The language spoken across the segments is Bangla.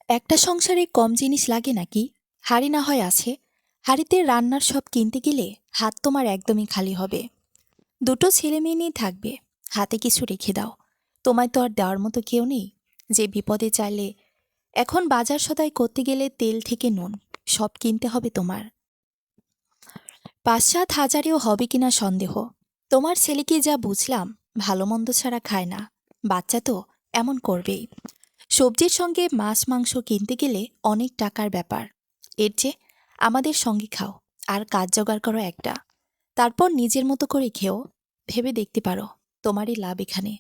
একটা সংসারে কম জিনিস লাগে নাকি? হাঁড়ি না হয় আছে, হাঁড়িতে রান্নার সব কিনতে গেলে হাত তোমার একদমই খালি হবে। দুটো ছেলে মেয়ে নিয়ে থাকবে, হাতে কিছু রেখে দাও। তোমায় তো আর দেওয়ার মতো কেউ নেই যে বিপদে চাইলে। এখন বাজার সদাই করতে গেলে তেল থেকে নুন সব কিনতে হবে তোমার। ৫-৭ হাজারেও হবে কিনা সন্দেহ। তোমার ছেলেকে যা বুঝলাম, ভালো মন্দ ছাড়া খায় না। বাচ্চা তো এমন করবেই। সবজির সঙ্গে মাছ মাংস কিনতে গেলে অনেক টাকার ব্যাপার। এর চেয়ে আমাদের সঙ্গে খাও, আর কাজ জোগাড় করো একটা। তারপর নিজের মতো করে খেও। ভেবে দেখতে পারো, তোমারই লাভ এখানে।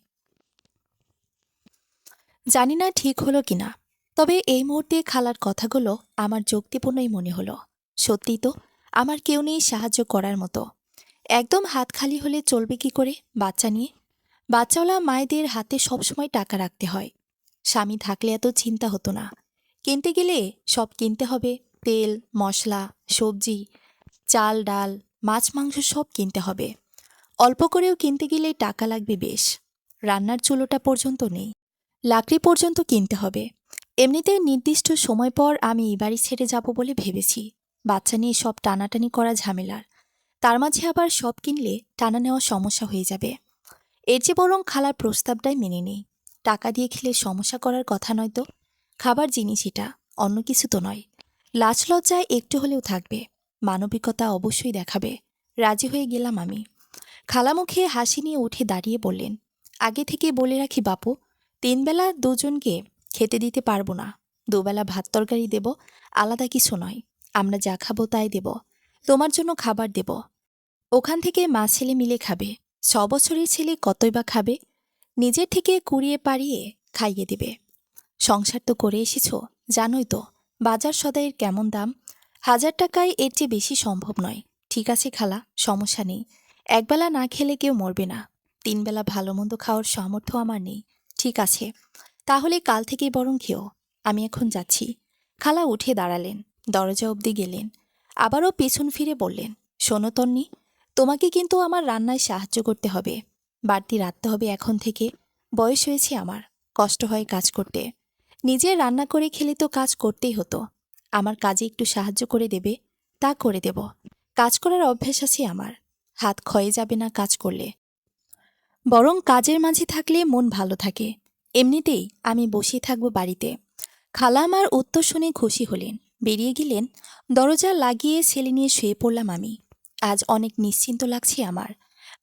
জানি না ঠিক হলো কিনা, তবে এই মুহূর্তে খালার কথাগুলো আমার যুক্তিপূর্ণই মনে হলো। সত্যিই তো, আমার কেউ নেই সাহায্য করার মতো। একদম হাত খালি হলে চলবে কি করে বাচ্চা নিয়ে? বাচ্চাওয়ালা মায়েদের হাতে সবসময় টাকা রাখতে হয়। স্বামী থাকলে এত চিন্তা হতো না। কিনতে গেলে সব কিনতে হবে, তেল, মশলা, সবজি, চাল ডাল, মাছ মাংস সব কিনতে হবে। অল্প করেও কিনতে গেলে টাকা লাগবে বেশ। রান্নার চুলোটা পর্যন্ত নেই, লাকড়ি পর্যন্ত কিনতে হবে। এমনিতেই নির্দিষ্ট সময় পর আমি এই বাড়ি ছেড়ে যাব বলে ভেবেছি। বাচ্চা নিয়ে সব টানাটানি করা ঝামেলার, তার মাঝে আবার সব কিনলে টানা নেওয়া সমস্যা হয়ে যাবে। এর চেয়ে বরং খালার প্রস্তাবটাই মেনে নেই। টাকা দিয়ে খেলে সমস্যা করার কথা নয় তো। খাবার জিনিস এটা, অন্য কিছু তো নয়। লাজ লজ্জায় একটু হলেও থাকবে, মানবিকতা অবশ্যই দেখাবে। রাজি হয়ে গেলাম আমি। খালা মুখে হাসি নিয়ে উঠে দাঁড়িয়ে বললেন, আগে থেকে বলে রাখি বাপু, 3 বেলা দুজনকে খেতে দিতে পারবো না। 2 বেলা ভাত তরকারি দেব, আলাদা কিছু নয়। আমরা যা খাবো তাই দেব। তোমার জন্য খাবার দেব, ওখান থেকে মা ছেলে মিলে খাবে। 6 বছরের ছেলে কতই বা খাবে? নিজের থেকে কুড়িয়ে পাড়িয়ে খাইয়ে দেবে। সংসার তো করে এসেছ, জানোই তো বাজার সদাইয়ের কেমন দাম। 1000 টাকায় এর চেয়ে বেশি সম্ভব নয়। ঠিক আছে খালা, সমস্যা নেই। একবেলা না খেলে কেউ মরবে না। 3 বেলা ভালো মন্দ খাওয়ার সামর্থ্য আমার নেই। ঠিক আছে, তাহলে কাল থেকেই বরং খেও। আমি এখন যাচ্ছি। খালা উঠে দাঁড়ালেন, দরজা অবধি গেলেন। আবারও পেছন ফিরে বললেন, শোনো তন্নি, তোমাকে কিন্তু আমার রান্নায় সাহায্য করতে হবে। বাড়তি রাঁধতে হবে এখন থেকে। বয়স হয়েছে আমার, কষ্ট হয় কাজ করতে। নিজে রান্না করে খেলে তো কাজ করতেই হতো। আমার কাজে একটু সাহায্য করে দেবে? তা করে দেব। কাজ করার অভ্যেস আছে আমার, হাত ক্ষয়ে যাবে না কাজ করলে। বরং কাজের মাঝে থাকলে মন ভালো থাকে। এমনিতেই আমি বসে থাকবো বাড়িতে। খালা আমার উত্তর শুনে খুশি হলেন, বেরিয়ে গেলেন। দরজা লাগিয়ে ছেলে নিয়ে শুয়ে পড়লাম আমি। আজ অনেক নিশ্চিন্ত লাগছে আমার।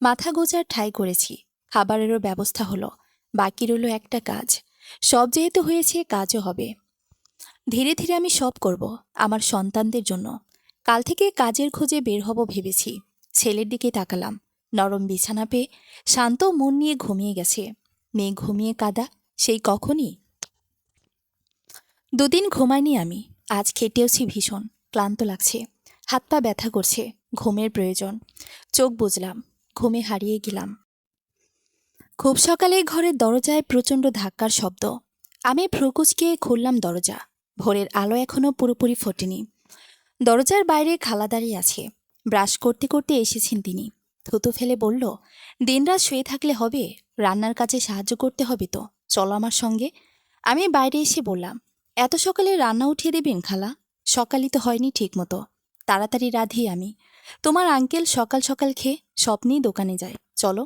মাথা গোজার ঠাঁই করেছি, খাবারেরও ব্যবস্থা হলো। বাকি রইল একটা কাজ। সব যেহেতু হয়েছে, কাজও হবে। ধীরে ধীরে আমি সব করব, আমার সন্তানদের জন্য। কাল থেকে কাজের খোঁজে বের হব ভেবেছি। ছেলের দিকে তাকালাম, নরম বিছানা পেয়ে শান্ত মন নিয়ে ঘুমিয়ে গেছে। মেয়ে ঘুমিয়ে কাদা, সেই কখনই। 2 দিন ঘুমাইনি আমি। আজ খেটেওছি ভীষণ, ক্লান্ত লাগছে। হাত পা ব্যথা করছে, ঘুমের প্রয়োজন। চোখ বুজলাম, ঘুমে হারিয়ে গেলাম। খুব সকালে ঘরের দরজায় প্রচণ্ড ধাক্কার শব্দ। আমি ভ্রুকুচকে খুললাম দরজা। ভোরের আলো এখনো পুরোপুরি ফোটেনি। দরজার বাইরে খালা দাঁড়িয়ে আছে। ব্রাশ করতে করতে এসেছেন তিনি। থুতু ফেলে বলল, দিনরাত শুয়ে থাকলে হবে? রান্নার কাজে সাহায্য করতে হবে তো, চলো আমার সঙ্গে। আমি বাইরে এসে বললাম, এত সকালে রান্না উঠিয়ে দেবেন খালা? সকালই তো হয়নি ঠিক মতো। তাড়াতাড়ি রাঁধি আমি। তোমার আঙ্কেল সকাল সকাল খেয়ে স্বপ্নেই দোকানে যায়, চলো।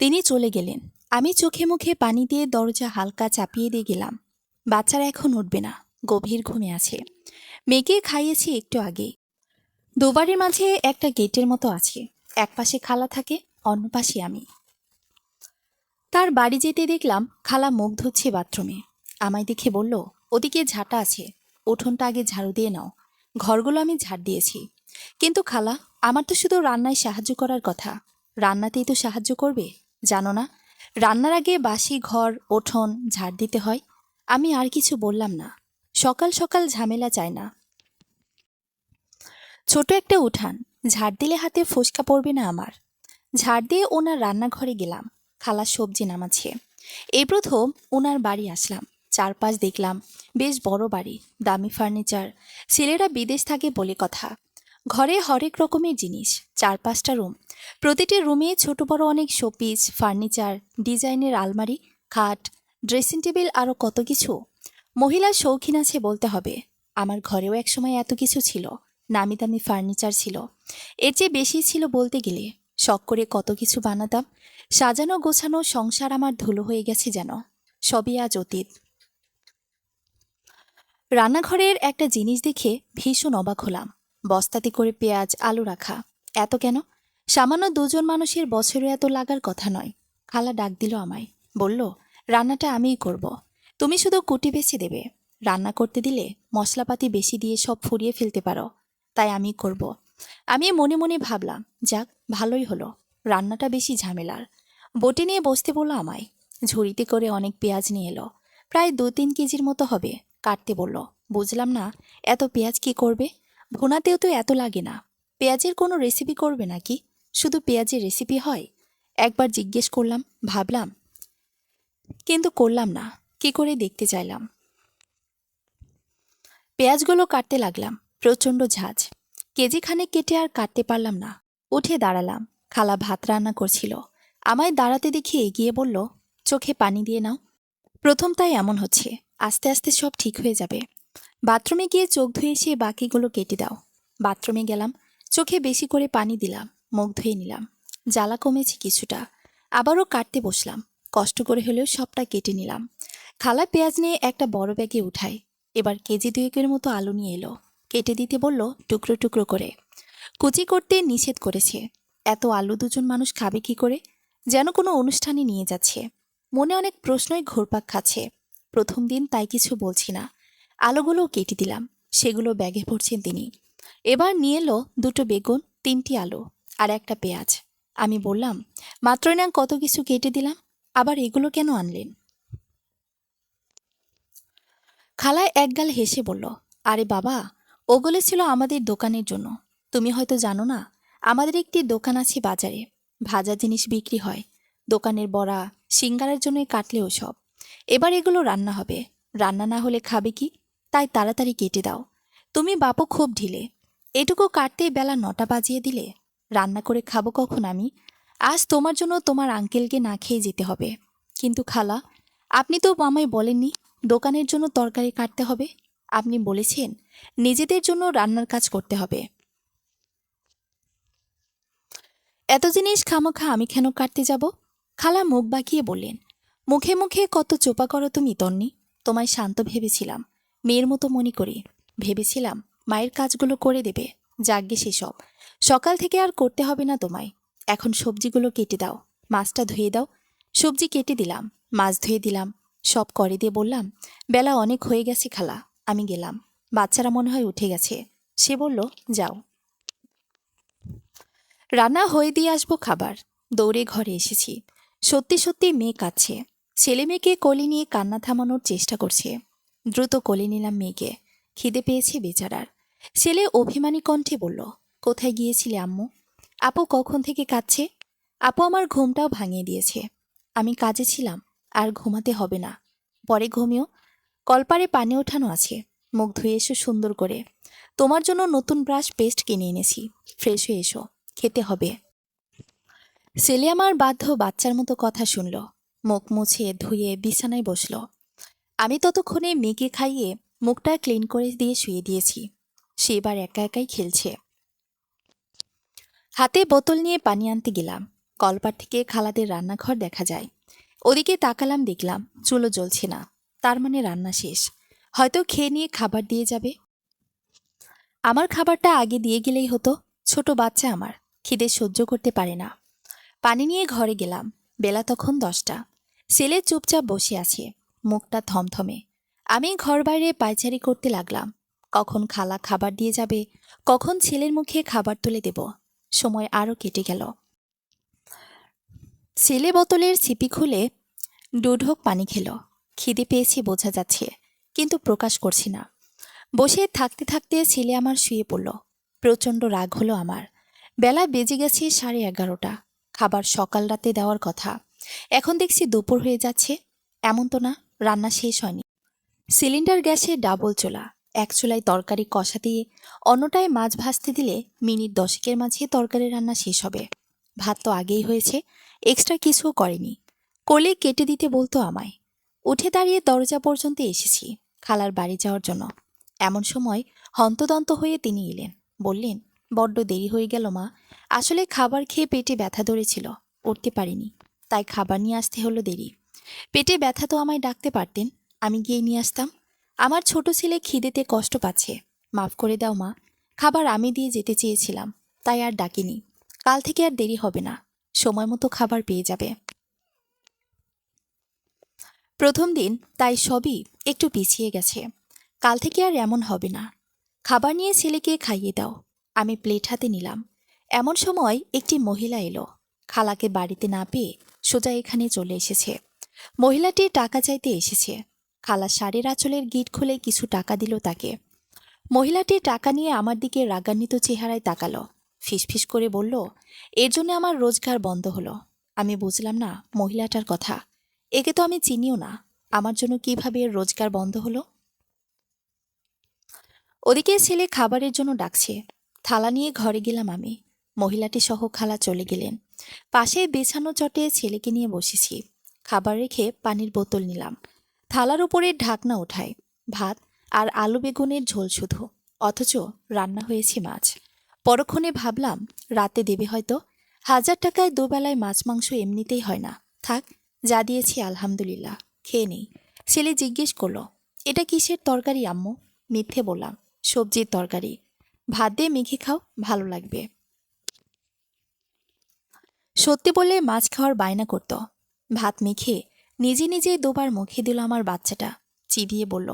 তিনি চলে গেলেন। আমি চোখে মুখে পানি দিয়ে দরজা হালকা চাপিয়ে দিয়ে গেলাম। বাচ্চারা এখন উঠবে না, গভীর ঘুমে আছে। মেয়েকে খাইয়েছি একটু আগেই। দুবারের মাঝে একটা গেটের মতো আছে, এক পাশে খালা থাকে, অন্য পাশে আমি। তার বাড়ি যেতে দেখলাম খালা মুখ ধুচ্ছে বাথরুমে। আমায় দেখে বলল, ওদিকে ঝাঁটা আছে, উঠোনটা আগে ঝাড়ু দিয়ে নাও। ঘরগুলো আমি ঝাড় দিয়েছি। কিন্তু খালা, আমার তো শুধু রান্নায় সাহায্য করার কথা। রান্নাতেই তো সাহায্য করবে, জানো না? রান্নার আগে বাসি ঘর উঠোন ঝাড় দিতে হয়। আমি আর কিছু বললাম না। সকাল সকাল ঝামেলা চাই না। ছোট একটা উঠান, ঝাড় দিলে হাতে ফোসকা পড়বে না আমার। ঝাড় দিয়ে ওনার রান্নাঘরে গেলাম। খালা সবজি নামাচ্ছে। এই প্রথম ওনার বাড়ি আসলাম। চারপাশ দেখলাম, বেশ বড় বাড়ি, দামি ফার্নিচার। ছেলেরা বিদেশ থাকে বলে কথা। ঘরে হরেক রকমের জিনিস, 4-5টা রুম। প্রতিটি রুমে ছোট বড় অনেক শোপিস, ফার্নিচার, ডিজাইনের আলমারি, খাট, ড্রেসিং টেবিল, আরও কত কিছু। মহিলার শৌখিন আছে বলতে হবে। আমার ঘরেও একসময় এত কিছু ছিল। নামি দামি ফার্নিচার ছিল। এর চেয়ে বেশি ছিল বলতে গেলে। শখ করে কত কিছু বানাতাম। সাজানো গোছানো সংসার আমার ধুলো হয়ে গেছে যেন। সবই আজ অতীত। রান্নাঘরের একটা জিনিস দেখে ভীষণ অবাক হলাম। বস্তাতে করে পেঁয়াজ আলু রাখা। এত কেন? সামান্য দুজন মানুষের বছরে এত লাগার কথা নয়। খালা ডাক দিল আমায়। বলল, রান্নাটা আমিই করব। তুমি শুধু কুটি বেছে দেবে। রান্না করতে দিলে মশলাপাতি বেশি দিয়ে সব ফুরিয়ে ফেলতে পারো। তাই আমি করব। আমি মনে মনে ভাবলাম, যাক ভালোই হলো। রান্নাটা বেশি ঝামেলার। বটি নিয়ে বসতে বলল আমায়। ঝুড়িতে করে অনেক পেঁয়াজ নিয়ে এলো। প্রায় 2-3 কেজির মতো হবে। কাটতে বলল। বুঝলাম না, এত পেঁয়াজ কি করবে? ভুনাতেও তো এত লাগে না। পেঁয়াজের কোনো রেসিপি করবে নাকি? শুধু পেঁয়াজের রেসিপি হয়? একবার জিজ্ঞেস করলাম, ভাবলাম, কিন্তু করলাম না। কি করে দেখতে চাইলাম। পেঁয়াজগুলো কাটতে লাগলাম। প্রচণ্ড ঝাঁজ। কেজি খানেক কেটে আর কাটতে পারলাম না। উঠে দাঁড়ালাম। খালা ভাত রান্না করছিল। আমায় দাঁড়াতে দেখে এগিয়ে বলল, চোখে পানি দিয়ে নাও। প্রথম তাই এমন হচ্ছে। আস্তে আস্তে সব ঠিক হয়ে যাবে। বাথরুমে গিয়ে চোখ ধুয়ে এসে বাকিগুলো কেটে দাও। বাথরুমে গেলাম। চোখে বেশি করে পানি দিলাম। মুখ ধুয়ে নিলাম। জ্বালা কমেছে কিছুটা। আবারও কাটতে বসলাম। কষ্ট করে হলেও সবটা কেটে নিলাম। খালা পেঁয়াজ নিয়ে একটা বড় ব্যাগে উঠায়। এবার কেজি 2 মতো আলু নিয়ে এলো। কেটে দিতে বলল, টুকরো টুকরো করে। কুচি করতে নিষেধ করেছে। এত আলু দুজন মানুষ খাবে কি করে? যেন কোনো অনুষ্ঠানে নিয়ে যাচ্ছে। মনে অনেক প্রশ্নই ঘুরপাক খাচ্ছে। প্রথম দিন তাই কিছু বলছি না। আলুগুলোও কেটে দিলাম। সেগুলো ব্যাগে ভরছেন তিনি। এবার নিয়ে এলো 2টো বেগুন, 3টি আলু আর একটা পেঁয়াজ। আমি বললাম, মাত্রই না কত কিছু কেটে দিলাম, আবার এগুলো কেন আনলেন? খালায় একগাল হেসে বলল, আরে বাবা, ওগুলো ছিল আমাদের দোকানের জন্য। তুমি হয়তো জানো না, আমাদের একটি দোকান আছে বাজারে। ভাজা জিনিস বিক্রি হয়। দোকানের বড়া সিঙ্গারার জন্যই কাটলে ওসব। এবার এগুলো রান্না হবে। রান্না না হলে খাবে কি? তাই তাড়াতাড়ি কেটে দাও। তুমি বাপু খুব ঢিলে। এটুকু কাটতেই বেলা 9টা বাজিয়ে দিলে। রান্না করে খাবো কখন আমি? আজ তোমার জন্য তোমার আঙ্কেলকে না খেয়ে যেতে হবে। কিন্তু খালা, আপনি তো আমায় বলেননি দোকানের জন্য তরকারি কাটতে হবে। আপনি বলেছেন নিজেদের জন্য রান্নার কাজ করতে হবে। এত জিনিস খামোখা আমি কেন কাটতে যাব? খালা মুখ বাঁকিয়ে বললেন, মুখে মুখে কত চোপা করো তুমি তন্নি। তোমায় শান্ত ভেবেছিলাম, মেয়ের মতো মনে করি। ভেবেছিলাম মায়ের কাজগুলো করে দেবে। যাগ্গে সেসব। সকাল থেকে আর করতে হবে না তোমায়। এখন সবজিগুলো কেটে দাও। মাছটা ধুয়ে দাও। সবজি কেটে দিলাম। মাছ ধুয়ে দিলাম। সব করে দিয়ে বললাম, বেলা অনেক হয়ে গেছে খালা, আমি গেলাম। বাচ্চারা মনে হয় উঠে গেছে। সে বলল, যাও। রান্না হয়ে দিয়ে আসবো খাবার। দৌড়ে ঘরে এসেছি। সত্যি সত্যি মেয়ে কাঁদছে। ছেলে মেয়েকে কোলে নিয়ে কান্না থামানোর চেষ্টা করছে। দ্রুত কোলে নিলাম মেয়েকে। খিদে পেয়েছে বেচারার। ছেলে অভিমানী কণ্ঠে বলল, কোথায় গিয়েছিলে আম্মু? আপু কখন থেকে কাঁদছে? আপু আমার ঘুমটাও ভাঙিয়ে দিয়েছে। আমি কাজে ছিলাম, আর ঘুমাতে হবে না। পরে ঘুমিও। কলপারে পানি ওঠানো আছে। মুখ ধুয়ে এসো সুন্দর করে। তোমার জন্য নতুন ব্রাশ পেস্ট কিনে এনেছি। ফ্রেশ হয়ে এসো, খেতে হবে। ছেলে আমার বাধ্য বাচ্চার মতো কথা শুনল। মুখ মুছে ধুয়ে বিছানায় বসল। আমি ততক্ষণে মেয়েকে খাইয়ে মুখটা ক্লিন করে দিয়ে শুয়ে দিয়েছি। সে এবার একা একাই খেলছে। হাতে বোতল নিয়ে পানি আনতে গেলাম। কলপার থেকে খালাদের রান্নাঘর দেখা যায়। ওদিকে তাকালাম, দেখলাম চুলো জ্বলছে না। তার মানে রান্না শেষ। হয়তো খেয়ে নিয়ে খাবার দিয়ে যাবে। আমার খাবারটা আগে দিয়ে গেলেই হতো। ছোট বাচ্চা আমার, খিদে সহ্য করতে পারে না। পানি নিয়ে ঘরে গেলাম। বেলা তখন 10টা। ছেলে চুপচাপ বসে আছে, মুখটা থমথমে। আমি ঘর বাইরে পায়চারি করতে লাগলাম। কখন খালা খাবার দিয়ে যাবে, কখন ছেলের মুখে খাবার তুলে দেব। সময় আরও কেটে গেল। ছেলে বোতলের ছিপি খুলে দুঢোক পানি খেল। খিদে পেয়েছে বোঝা যাচ্ছে, কিন্তু প্রকাশ করছি না। বসে থাকতে থাকতে ছেলে আমার শুয়ে পড়ল। প্রচণ্ড রাগ হলো আমার। বেলা বেজে গেছে 11:30। খাবার সকাল রাতে দেওয়ার কথা। এখন দেখছি দুপুর হয়ে যাচ্ছে। এমন তো না, রান্না শেষ হয়নি। সিলিন্ডার গ্যাসে ডাবল চুলা। এক চুলায় তরকারি কষা দিয়ে অন্যটায় মাছ ভাজতে দিলে মিনিট 10-এর মাঝে তরকারি রান্না শেষ হবে। ভাত তো আগেই হয়েছে, এক্সট্রা কিছুও করেনি। কোলে কেটে দিতে বলতো আমায়। উঠে দাঁড়িয়ে দরজা পর্যন্ত এসেছি খালার বাড়ি যাওয়ার জন্য। এমন সময় হন্তদন্ত হয়ে তিনি এলেন। বললেন, বড্ড দেরি হয়ে গেল মা। আসলে খাবার খেয়ে পেটে ব্যথা ধরেছিল, উঠতে পারিনি, তাই খাবার নিয়ে আসতে হলো দেরি। পেটে ব্যথা তো আমায় ডাকতে পারতেন, আমি গিয়ে নিয়ে আসতাম। আমার ছোট ছেলে খিদেতে কষ্ট পাচ্ছে, মাফ করে দাও মা। খাবার আমি দিয়ে যেতে চেয়েছিলাম, তাই আর ডাকিনি। কাল থেকে আর দেরি হবে না, সময় মতো খাবার পেয়ে যাবে। প্রথম দিন তাই সবই একটু পিছিয়ে গেছে। কাল থেকে আর এমন হবে না। খাবার নিয়ে ছেলেকে খাইয়ে দাও। আমি প্লেট হাতে নিলাম। এমন সময় একটি মহিলা এলো। খালাকে বাড়িতে না পেয়ে সোজা এখানে চলে এসেছে। মহিলাটি টাকা চাইতে এসেছে। খালা শাড়ির আঁচলের গিট খুলে কিছু টাকা দিল তাকে। মহিলাটি টাকা নিয়ে আমার দিকে রাগান্বিত চেহারায় তাকালো। ফিসফিস করে বলল, এর জন্য আমার রোজগার বন্ধ হলো। আমি বুঝলাম না মহিলাটার কথা। একে তো আমি চিনিও না, আমার জন্য কিভাবে এর রোজগার বন্ধ হলো। ওদিকে ছেলে খাবারের জন্য ডাকছে। থালা নিয়ে ঘরে গেলাম আমি। মহিলাটি সহ খালা চলে গেলেন। পাশে বেছানো চটে ছেলেকে নিয়ে বসেছি। খাবার রেখে পানির বোতল নিলাম। থালার উপরে ঢাকনা ওঠায়। ভাত আর আলু বেগুনের ঝোল শুধু, অথচ রান্না হয়েছে মাছ। পরক্ষণে ভাবলাম, রাতে দেবে হয়তো। 1000 টাকায় দুবেলায় মাছ মাংস এমনিতেই হয় না। থাক, যা দিয়েছি আলহামদুলিল্লাহ, খেয়ে নেই। ছেলে জিজ্ঞেস করলো, এটা কিসের তরকারি আম্মু? মিথ্যে বললাম, সবজির তরকারি। ভাত দিয়ে মেখে খাও, ভালো লাগবে। সত্যি বললে মাছ খাওয়ার বায়না করত। ভাত মেখে নিজে নিজে দুবার মুখে দিল আমার বাচ্চাটা। চিবিয়ে বলল,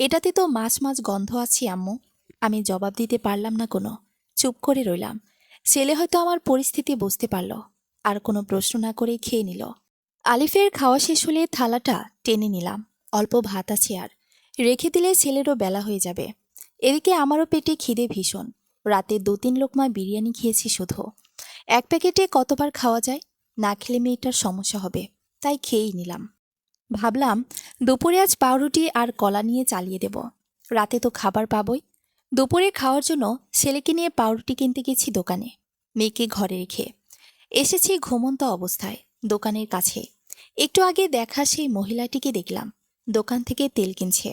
এটাতে তো মাছ মাছ গন্ধ আছে আম্মু। আমি জবাব দিতে পারলাম না কোনো, চুপ করে রইলাম। ছেলে হয়তো আমার পরিস্থিতি বুঝতে পারল, আর কোনো প্রশ্ন না করে খেয়ে নিল। আলিফের খাওয়া শেষ হলে থালাটা টেনে নিলাম। অল্প ভাত আছে আর, রেখে দিলে ছেলেরও বেলা হয়ে যাবে। এদিকে আমারও পেটে খিদে ভীষণ। রাতে 2-3 লোকমা বিরিয়ানি খেয়েছি শুধু। এক প্যাকেটে কতবার খাওয়া যায়? না খেলে মেয়েটার সমস্যা হবে, তাই খেয়েই নিলাম। ভাবলাম দুপুরে আজ পাউরুটি আর কলা নিয়ে চালিয়ে দেব। রাতে তো খাবার পাবই। দুপুরে খাওয়ার জন্য ছেলেকে নিয়ে পাউরুটি কিনতে গেছি দোকানে, মেয়েকে ঘরে রেখে। এসেছি ঘুমন্ত অবস্থায় দোকানের কাছে। একটু আগে দেখা সেই মহিলাটিকে দেখলাম, দোকান থেকে তেল কিনছে।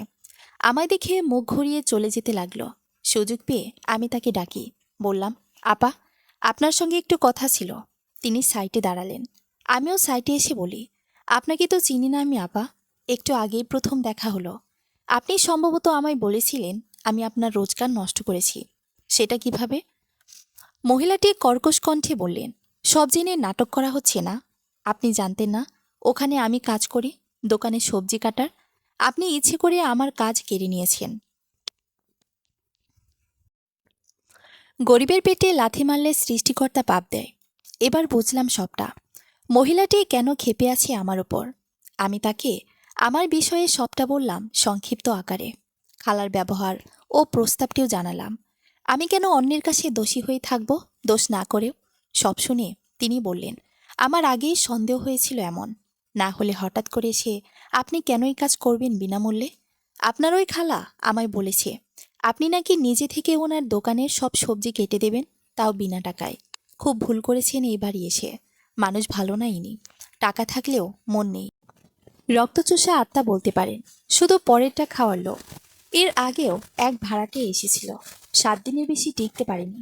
আমায় দেখে মুখ ঘুরিয়ে চলে যেতে লাগলো। সুযোগ পেয়ে আমি তাকে ডাকি, বললাম, আপা, আপনার সঙ্গে একটু কথা ছিল। তিনি সাইটে দাঁড়ালেন। আমিও সাইটে এসে বলি, আপনাকে তো চিনি না আমি আপা, একটু আগেই প্রথম দেখা হলো। আপনি সম্ভবত আমায় বলেছিলেন আমি আপনার রোজগার নষ্ট করেছি। সেটা কিভাবে? মহিলাটি কর্কশ কণ্ঠে বললেন, সব জেনে নাটক করা হচ্ছে না? আপনি জানতেন না ওখানে আমি কাজ করি, দোকানে সবজি কাটার? আপনি ইচ্ছে করে আমার কাজ কেড়ে নিয়েছেন। গরিবের পেটে লাথি মারলে সৃষ্টিকর্তা পাপ দেয়। এবার বুঝলাম সবটা। মহিলাটি কেন ক্ষেপে আছে আমার ওপর। আমি তাকে আমার বিষয়ে সবটা বললাম সংক্ষিপ্ত আকারে। খালার ব্যবহার ও প্রস্তাবটিও জানালাম। আমি কেন অন্যের কাছে দোষী হয়ে থাকব, দোষ না করেও? সব শুনে তিনি বললেন, আমার আগেই সন্দেহ হয়েছিল এমন। না হলে হঠাৎ করে এসে আপনি কেন এই কাজ করবেন বিনামূল্যে? আপনার ওই খালা আমায় বলেছে আপনি নাকি নিজে থেকে ওনার দোকানের সব সবজি কেটে দেবেন, তাও বিনা টাকায়। খুব ভুল করেছেন এই বাড়ি এসে। মানুষ ভালো না ইনি, টাকা থাকলেও মন নেই। রক্তচোষা আত্মা বলতে পারেন, শুধু পরেরটা খাওয়ার লোক। এর আগেও এক ভাড়াটে এসেছিল, 7 দিনের বেশি টিকতে পারেনি।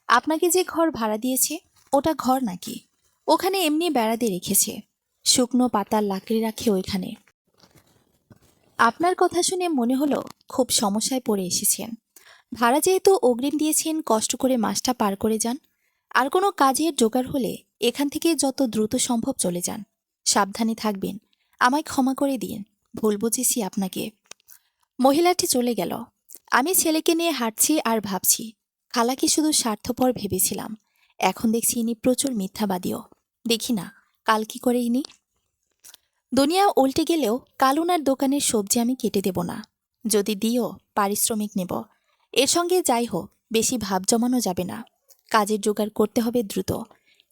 আপনাকে যে ঘর ভাড়া দিয়েছে ওটা ঘর নাকি? ওখানে এমনি বেড়া দিয়ে রেখেছে, শুকনো পাতার লাকড়ি রাখে ওইখানে। আপনার কথা শুনে মনে হলো খুব সমস্যায় পড়ে এসেছেন। ভাড়া যেহেতু অগ্রিম দিয়েছেন, কষ্ট করে মাসটা পার করে যান। আর কোনো কাজের জোগাড় হলে এখান থেকে যত দ্রুত সম্ভব চলে যান। সাবধানে থাকবেন। আমায় ক্ষমা করে দিন, ভুল বুঝেছি আপনাকে। মহিলাটি চলে গেল। আমি ছেলেকে নিয়ে হাঁটছি আর ভাবছি, খালাকে শুধু স্বার্থপর ভেবেছিলাম। এখন দেখছি ইনি প্রচুর মিথ্যাবাদীও। দেখি না কাল কি করে ইনি। দুনিয়া উল্টে গেলেও কাল উনার দোকানের সবজি আমি কেটে দেব না। যদি দিও পারিশ্রমিক নেব। এর সঙ্গে যাই হোক, বেশি ভাব জমানো যাবে না। কাজের জোগাড় করতে হবে দ্রুত।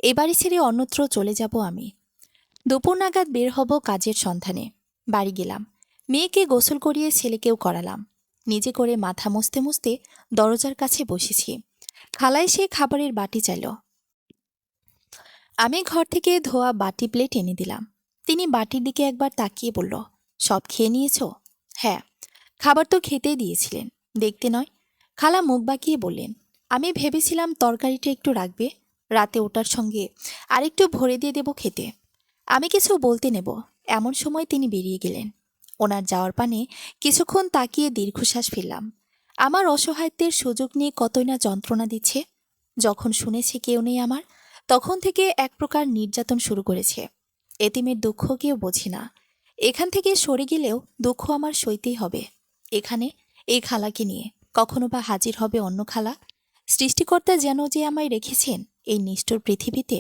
এবারে ছেড়ে অন্যত্র চলে যাব আমি। দুপুর নাগাদ বের হব কাজের সন্ধানে। বাড়ি গেলাম, মেয়েকে গোসল করিয়ে ছেলেকেও করালাম। নিজে করে মাথা মুছতে মুছতে দরজার কাছে বসেছি। খালা এসে খাবারের বাটি চাইল। আমি ঘর থেকে ধোয়া বাটি প্লেট এনে দিলাম। তিনি বাটির দিকে একবার তাকিয়ে বলল, সব খেয়ে নিয়েছো? হ্যাঁ। খাবার তো খেতেই দিয়েছিলেন, দেখতে নয়। খালা মুখ বাঁকিয়ে বললেন, আমি ভেবেছিলাম তরকারিটা একটু রাখবে, রাতে ওটার সঙ্গে আরেকটু ভরে দিয়ে দেবো খেতে। আমি কিছু বলতে নেব, এমন সময় তিনি বেরিয়ে গেলেন। ওনার যাওয়ার পানে কিছুক্ষণ তাকিয়ে দীর্ঘশ্বাস ফেললাম। আমার অসহায়ত্বের সুযোগ নিয়ে কতই না যন্ত্রণা দিচ্ছে। যখন শুনেছে কেউ নেই আমার, তখন থেকে এক প্রকার নির্যাতন শুরু করেছে। এতিমের দুঃখ কেউ বোঝে না। এখান থেকে সরে গেলেও দুঃখ আমার সইতেই হবে। এখানে এই খালাকে নিয়ে কখনো বা হাজির হবে অন্য খালা। সৃষ্টিকর্তা যেন যে আমায় রেখেছেন এই নিষ্ঠুর পৃথিবীতে।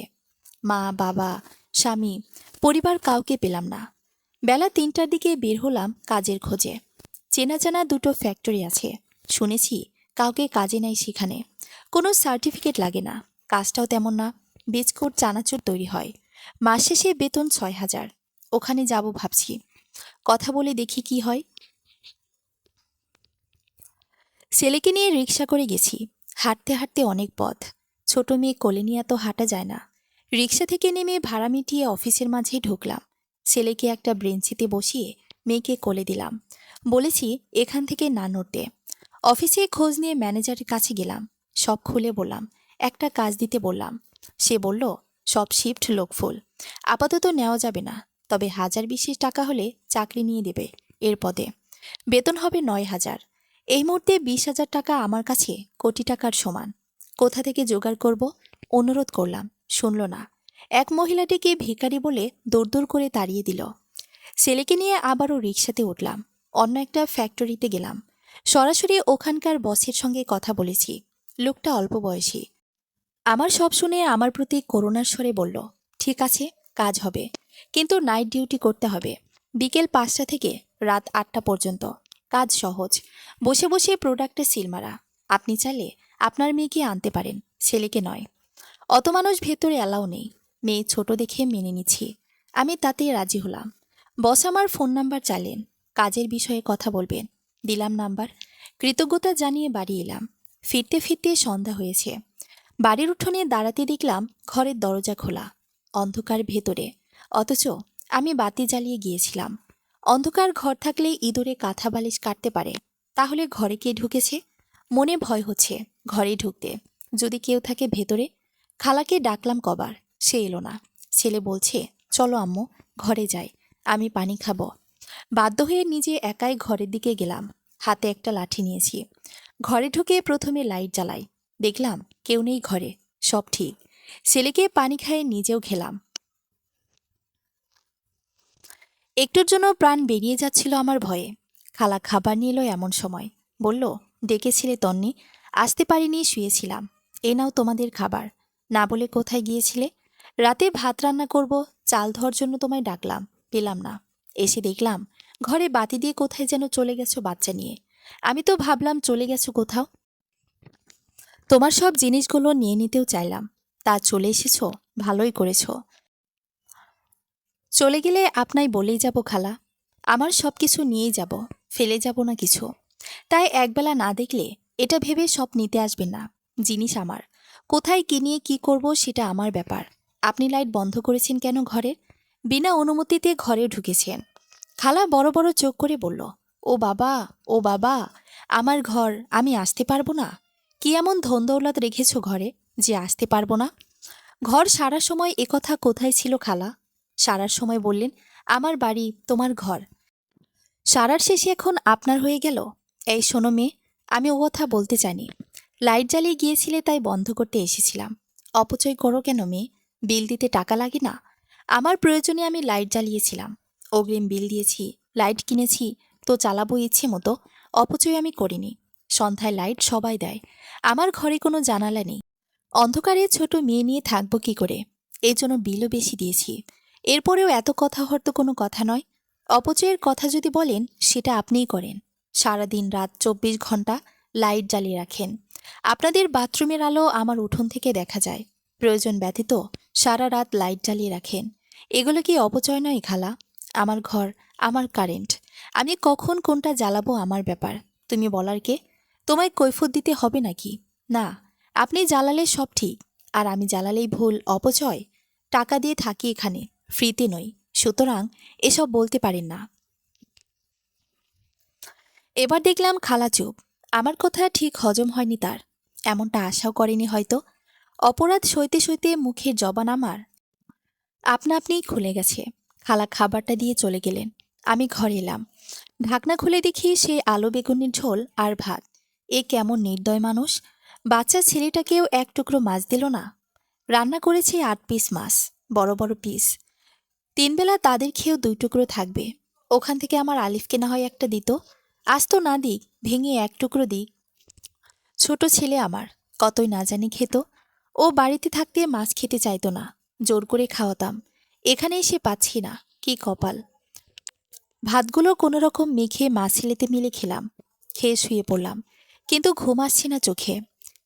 মা, বাবা, স্বামী, পরিবার কাউকে পেলাম না। বেলা ৩টার দিকে বের হলাম কাজের খোঁজে। চেনা জানা দুটো ফ্যাক্টরি আছে, শুনেছি কাউকে কাজে নেয় সেখানে। কোনো সার্টিফিকেট লাগে না, কাজটাও তেমন না, বিস্কুট চানাচুর তৈরি হয়। মাস শেষে বেতন ৬,০০০। ওখানে যাব ভাবছি, কথা বলে দেখি কি হয়। ছেলেকে নিয়ে রিক্সা করে গেছি। হাঁটতে হাঁটতে অনেক পথ, ছোট মেয়ে কোলে নিয়ে তো হাঁটা যায় না। রিক্সা থেকে নেমে ভাড়া মিটিয়ে অফিসের মাঝে ঢুকলাম। ছেলেকে একটা ব্রেঞ্চিতে বসিয়ে মেয়েকে কোলে দিলাম। বলেছি এখান থেকে না নড়তে। অফিসে খোঁজ নিয়ে ম্যানেজারের কাছে গেলাম, সব খুলে বললাম। একটা কাজ দিতে বললাম। সে বলল সব শিফট লোকফুল, আপাতত নেওয়া যাবে না, তবে ১,০২০ টাকা হলে চাকরি নিয়ে দেবে এর পদে। বেতন হবে ৯,০০০। এই মুহূর্তে ২০,০০০ টাকা আমার কাছে কোটি টাকার সমান। কোথা থেকে জোগাড় করব? অনুরোধ করলাম, শুনল না। এক মহিলাটিকে ভিখারি বলে দৌড় করে তাড়িয়ে দিল। ছেলেকে নিয়ে আবারও রিকশাতে উঠলাম। অন্য একটা ফ্যাক্টরিতে গেলাম। সরাসরি ওখানকার বসের সঙ্গে কথা বলেছি। লোকটা অল্প বয়সী। আমার সব শুনে আমার প্রতি করুণার স্বরে বলল, ঠিক আছে, কাজ হবে, কিন্তু নাইট ডিউটি করতে হবে। বিকেল ৫টা থেকে রাত ৮টা পর্যন্ত। কাজ সহজ, বসে বসে প্রোডাক্টে সিল মারা। আপনি চাইলে আপনার মেয়েকে আনতে পারেন, ছেলেকে নয়। অত মানুষ ভেতরে অ্যালাও নেই। মেয়ে ছোট দেখে মেনে নিচ্ছি। আমি তাতেই রাজি হলাম। বস আমার ফোন নাম্বার চাইলেন, কাজের বিষয়ে কথা বলবেন। দিলাম নাম্বার। কৃতজ্ঞতা জানিয়ে বাড়ি এলাম। ফিরতে ফিরতে সন্ধ্যা হয়েছে। বাড়ির উঠোনে দাঁড়াতে দেখলাম ঘরের দরজা খোলা, অন্ধকার ভেতরে, অথচ আমি বাতি জ্বালিয়ে গিয়েছিলাম। অন্ধকার ঘর থাকলে ইঁদুরে কাঁথা বালিশ কাটতে পারে, তাহলে ঘরে কে ঢুকেছে? মনে ভয় হচ্ছে ঘরে ঢুকতে, যদি কেউ থাকে ভেতরে। খালাকে ডাকলাম কবার, সে এলো না। ছেলে বলছে, চলো আম্মু, ঘরে যাই, আমি পানি খাবো। বাধ্য হয়ে নিজে একাই ঘরের দিকে গেলাম। হাতে একটা লাঠি নিয়েছি। ঘরে ঢুকে প্রথমে লাইট জ্বালাই। দেখলাম কেউ নেই ঘরে, সব ঠিক। ছেলেকে পানি খাইয়ে নিজেও খেলাম। একটুর জন্য প্রাণ বেরিয়ে যাচ্ছিল আমার ভয়ে। খালা খাবার নিয়ে এলো এমন সময়। বলল, ডেকেছিলে তন্নি? আসতে পারিনি, শুয়েছিলাম। এ নাও তোমাদের খাবার। না বলে কোথায় গিয়েছিলে? রাতে ভাত রান্না করব, চাল ধোয়ার জন্য তোমায় ডাকলাম, পেলাম না। এসে দেখলাম ঘরে বাতি দিয়ে কোথায় যেন চলে গেছো বাচ্চা নিয়ে। আমি তো ভাবলাম চলে গেছো কোথাও। তোমার সব জিনিসগুলো নিয়ে নিতেও চাইলাম, তা চলে এসেছো, ভালোই করেছো। চলে গেলে আপনাই বলেই যাব খালা, আমার সব কিছু নিয়েই যাব, ফেলে যাব না কিছু। তাই একবেলা না দেখলে এটা ভেবে সব নিতে আসবেন না। জিনিস আমার, কোথায় কি নিয়ে কি করব সেটা আমার ব্যাপার। আপনি লাইট বন্ধ করেছেন কেন ঘরের? বিনা অনুমতিতে ঘরে ঢুকেছেন। খালা বড় বড় চোখ করে বলল, ও বাবা, ও বাবা, আমার ঘর, আমি আসতে পারবো না? কি এমন ধন দৌলত রেখেছ ঘরে যে আসতে পারবো না? ঘর সারার সময় একথা কোথায় ছিল খালা? সারার সময় বললেন, আমার বাড়ি তোমার ঘর। সারার শেষে এখন আপনার হয়ে গেল। এই শোনো মেয়ে, আমি ও কথা বলতে চাইনি। লাইট জ্বালিয়ে গিয়েছিলে তাই বন্ধ করতে এসেছিলাম। অপচয় করো কেন মেয়ে? বিল দিতে টাকা লাগে না? আমার প্রয়োজনে আমি লাইট জ্বালিয়েছিলাম, অগ্রিম বিল দিয়েছি, লাইট কিনেছি, তো চালাবো ইচ্ছে মতো। অপচয় আমি করিনি। সন্ধ্যায় লাইট সবাই দেয়, আমার ঘরে কোনো জানালা নেই। অন্ধকারে ছোট মেয়ে নিয়ে থাকবো কি করে? এই জন্য বিলও বেশি দিয়েছি। এরপরেও এত কথা হয়তো কোনো কথা নয়। অপচয়ের কথা যদি বলেন, সেটা আপনিই করেন। সারাদিন রাত ২৪ ঘন্টা লাইট জ্বালিয়ে রাখেন। আপনাদের বাথরুমের আলো আমার উঠোন থেকে দেখা যায়। প্রয়োজন ব্যতীত সারা রাত লাইট জ্বালিয়ে রাখেন। এগুলো কি অপচয় নয় খালা? আমার ঘর, আমার কারেন্ট, আমি কখন কোনটা জ্বালাবো আমার ব্যাপার। তুমি বলার কে? তোমায় কৈফিয়ত দিতে হবে নাকি? না, আপনি জ্বালালে সব ঠিক, আর আমি জ্বালালেই ভুল, অপচয়। টাকা দিয়ে থাকি এখানে, ফ্রিতে নই, সুতরাং এসব বলতে পারেন না। এবার দেখলাম খালা চুপ। আমার কথা ঠিক হজম হয়নি তার, এমনটা আশাও করেনি হয়তো। অপরাধ সইতে সইতে মুখের জবান আমার আপনা আপনিই খুলে গেছে। খালা খাবারটা দিয়ে চলে গেলেন। আমি ঘরে এলাম। ঢাকনা খুলে দেখি সে আলু বেগুনের ঝোল আর ভাত। এ কেমন নির্দয় মানুষ! বাচ্চা ছেলেটাকেও এক টুকরো মাছ দিল না। রান্না করেছে ৮ পিস মাছ, বড় বড় পিস। তিনবেলা তাদের খেয়েও ২ টুকরো থাকবে। ওখান থেকে আমার আলিফকে না হয় একটা দিত। আজ তো না দিক, ভেঙে এক টুকরো দিক। ছোট ছেলে আমার, কতই না জানি খেত। ও বাড়িতে থাকতে মাছ খেতে চাইতো না, জোর করে খাওয়াতাম। এখানে এসে পাচ্ছি না, কি কপাল! ভাতগুলো কোনো রকম মেখে মাছ ছেলেতে মিলে খেলাম। খেয়ে শুয়ে পড়লাম, কিন্তু ঘুম আসছে না চোখে।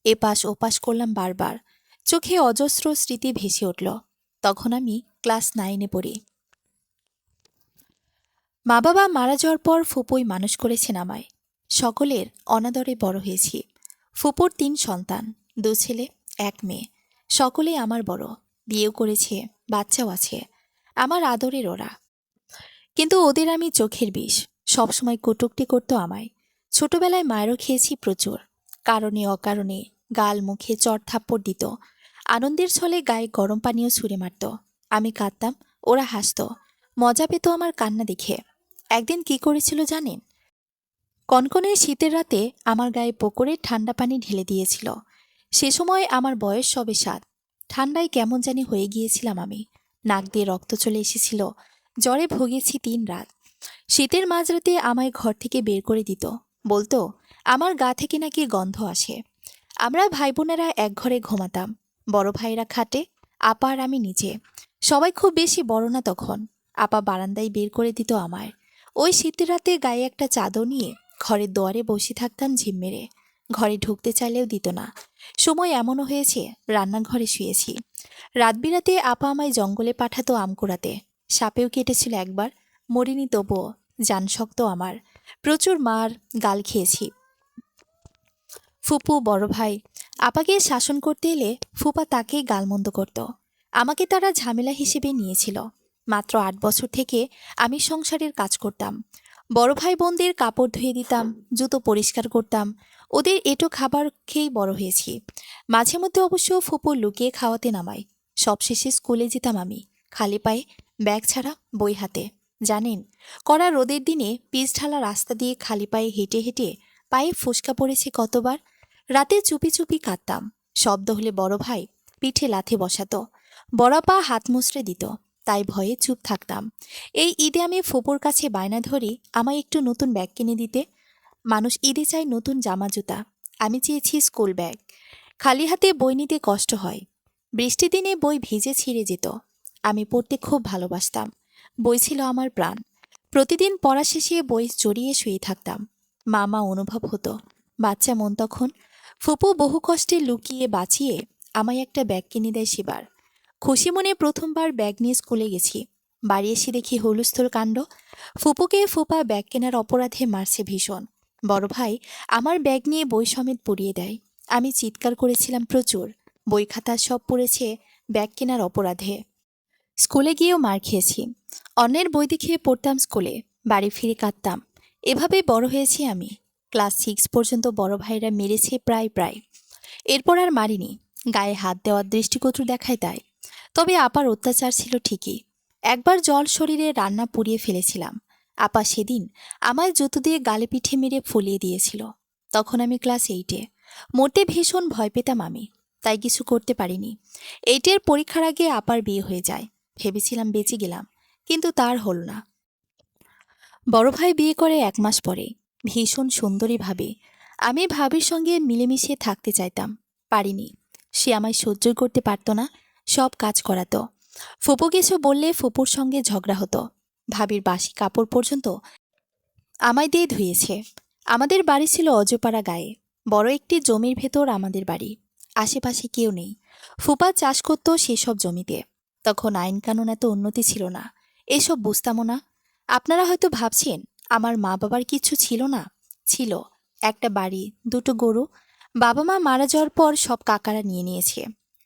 এপাশ ওপাশ করলাম বারবার। চোখে অজস্র স্মৃতি ভেসে উঠল। তখন আমি ক্লাস 9-এ পড়ি। মা বাবা মারা যাওয়ার পর ফুপুই মানুষ করেছেন আমায়। সকলের অনাদরে বড় হয়েছি। ফুপুর ৩ সন্তান, 2 ছেলে 1 মেয়ে। সকলেই আমার বড়, বিয়েও করেছে, বাচ্চাও আছে। আমার আদরের ওরা। কিন্তু ওদের আমি চোখের বিষ। সবসময় কটূক্তি করত আমায়। ছোটবেলায় মায়েরও খেয়েছি প্রচুর। কারণে অকারণে গাল মুখে চড় থাপ্পড় দিত। আনন্দের ছলে গায়ে গরম পানিও ছুঁড়ে মারত। আমি কাঁদতাম, ওরা হাসত। মজা পেত আমার কান্না দেখে। একদিন কি করেছিল জানেন? কনকনে শীতের রাতে আমার গায়ে পুকুরে ঠান্ডা পানি ঢেলে দিয়েছিল। সে সময় আমার বয়স সবে 7। ঠান্ডায় কেমন জানি হয়ে গিয়েছিলাম আমি। নাক দিয়ে রক্ত চলে এসেছিল। জ্বরে ভুগেছি 3 রাত। শীতের মাঝরাতে আমায় ঘর থেকে বের করে দিত। বলতো আমার গা থেকে নাকি গন্ধ আসে। আমরা ভাই বোনেরা এক ঘরে ঘুমাতাম। বড় ভাইরা খাটে, আপা আর আমি নিচে। সবাই খুব বেশি বড় না তখন। আপা বারান্দায় বের করে দিত আমায়। ওই শীতের রাতে গায়ে একটা চাদর নিয়ে ঘরের দুয়ারে বসে থাকতাম ঝিম মেরে। ঘরে ঢুকতে চাইলেও দিত না। সময় এমনও হয়েছে রান্নাঘরে শুয়েছি। রাত বিরাতে আপা আমায় জঙ্গলে পাঠাতো আম কুড়াতে। সাপেও কেটেছিল একবার, মরিনি তবুও। জান শক্ত আমার। প্রচুর মার, গাল খেয়েছি। ফুপু, বড় ভাই আপাকে শাসন করতে এলে ফুপা তাকেই গালমন্দ করত। আমাকে তারা ঝামেলা হিসেবে নিয়েছিল। মাত্র 8 বছর থেকে আমি সংসারের কাজ করতাম। বড় ভাই বোনদের কাপড় ধুয়ে দিতাম, জুতো পরিষ্কার করতাম। ওদের এঁটো খাবার খেয়েই বড় হয়েছি। মাঝে মধ্যে অবশ্য ফুপু লুকিয়ে খাওয়াতে নামায়। সবশেষে স্কুলে যেতাম আমি, খালি পায়ে, ব্যাগ ছাড়া, বই হাতে। জানেন, কড়া রোদের দিনে পিচ ঢালা রাস্তা দিয়ে খালি পায়ে হেঁটে হেঁটে পায়ে ফোসকা পড়েছে কতবার। রাতে চুপি চুপি কাঁদতাম। শব্দ হলে বড় ভাই পিঠে লাথি বসাতো। বড় পা হাত মুচড়ে দিত, তাই ভয়ে চুপ থাকতাম। এই ঈদে আমি ফুপুর কাছে বায়না ধরি আমায় একটু নতুন ব্যাগ কিনে দিতে। মানুষ ঈদে চায় নতুন জামা জুতা, আমি চেয়েছি স্কুল ব্যাগ। খালি হাতে বই নিতে কষ্ট হয়। বৃষ্টি দিনে বই ভিজে ছিঁড়ে যেত। আমি পড়তে খুব ভালোবাসতাম। বই ছিল আমার প্রাণ। প্রতিদিন পড়া শেষে বই জড়িয়ে শুয়ে থাকতাম। মামা অনুভব হতো। বাচ্চা মন তখন। ফুপু বহু কষ্টে লুকিয়ে বাঁচিয়ে আমায় একটা ব্যাগ কিনে দেয় সেবার। খুশি মনে প্রথমবার ব্যাগ নিয়ে স্কুলে গেছি। বাড়ি এসে দেখি হুলস্থুল কাণ্ড। ফুপুকে ফুপা ব্যাগ কেনার অপরাধে মারছে ভীষণ। বড় ভাই আমার ব্যাগ নিয়ে বই সমেত পুড়িয়ে দেয়। আমি চিৎকার করেছিলাম প্রচুর। বই খাতা সব পড়েছে ব্যাগ কেনার অপরাধে। স্কুলে গিয়েও মার খেয়েছি। অন্যের বই দেখে পড়তাম স্কুলে, বাড়ি ফিরে কাঁদতাম। এভাবে বড় হয়েছি আমি। ক্লাস 6 পর্যন্ত বড় ভাইরা মেরেছে প্রায় প্রায়। এরপর আর মারিনি। গায়ে হাত দেওয়ার দৃষ্টিকটু দেখায় তাই। তবে আপার অত্যাচার ছিল ঠিকই। একবার জল শরীরে রান্না পুড়িয়ে ফেলেছিলাম। আপা সেদিন আমায় জুতো দিয়ে গালে পিঠে মেরে ফুলিয়ে দিয়েছিল। তখন আমি ক্লাস 8-এ। মরতে ভীষণ ভয় পেতাম আমি, তাই কিছু করতে পারিনি। 8-এর পরীক্ষার আগে আপার বিয়ে হয়ে যায়। ভেবেছিলাম বেঁচে গেলাম, কিন্তু তার হল না। বড় ভাই বিয়ে করে 1 মাস পরে, ভীষণ সুন্দরী ভাবি। আমি ভাবির সঙ্গে মিলেমিশে থাকতে চাইতাম, পারিনি। সে আমায় সহ্য করতে পারত না, সব কাজ করাতো। ফুপু কিছু বললে ফুপুর সঙ্গে ঝগড়া হতো। ভাবির বাসি কাপড় পর্যন্ত আমায় দিয়ে ধুয়েছে। আমাদের বাড়ি ছিল অজপাড়া গায়ে। বড় একটি জমির ভেতর আমাদের বাড়ি। আশেপাশে কেউ নেই। ফুপা চাষ করত সেসব জমিতে। তখন আইন কানুন এত উন্নতি ছিল না, এসব বুঝতামও না। আপনারা হয়তো ভাবছেন আমার মা বাবার কিছু ছিল না। ছিল, একটা বাড়ি, 2টো গরু। বাবা মা মারা যাওয়ার পর সব কাকারা নিয়ে নিয়েছে।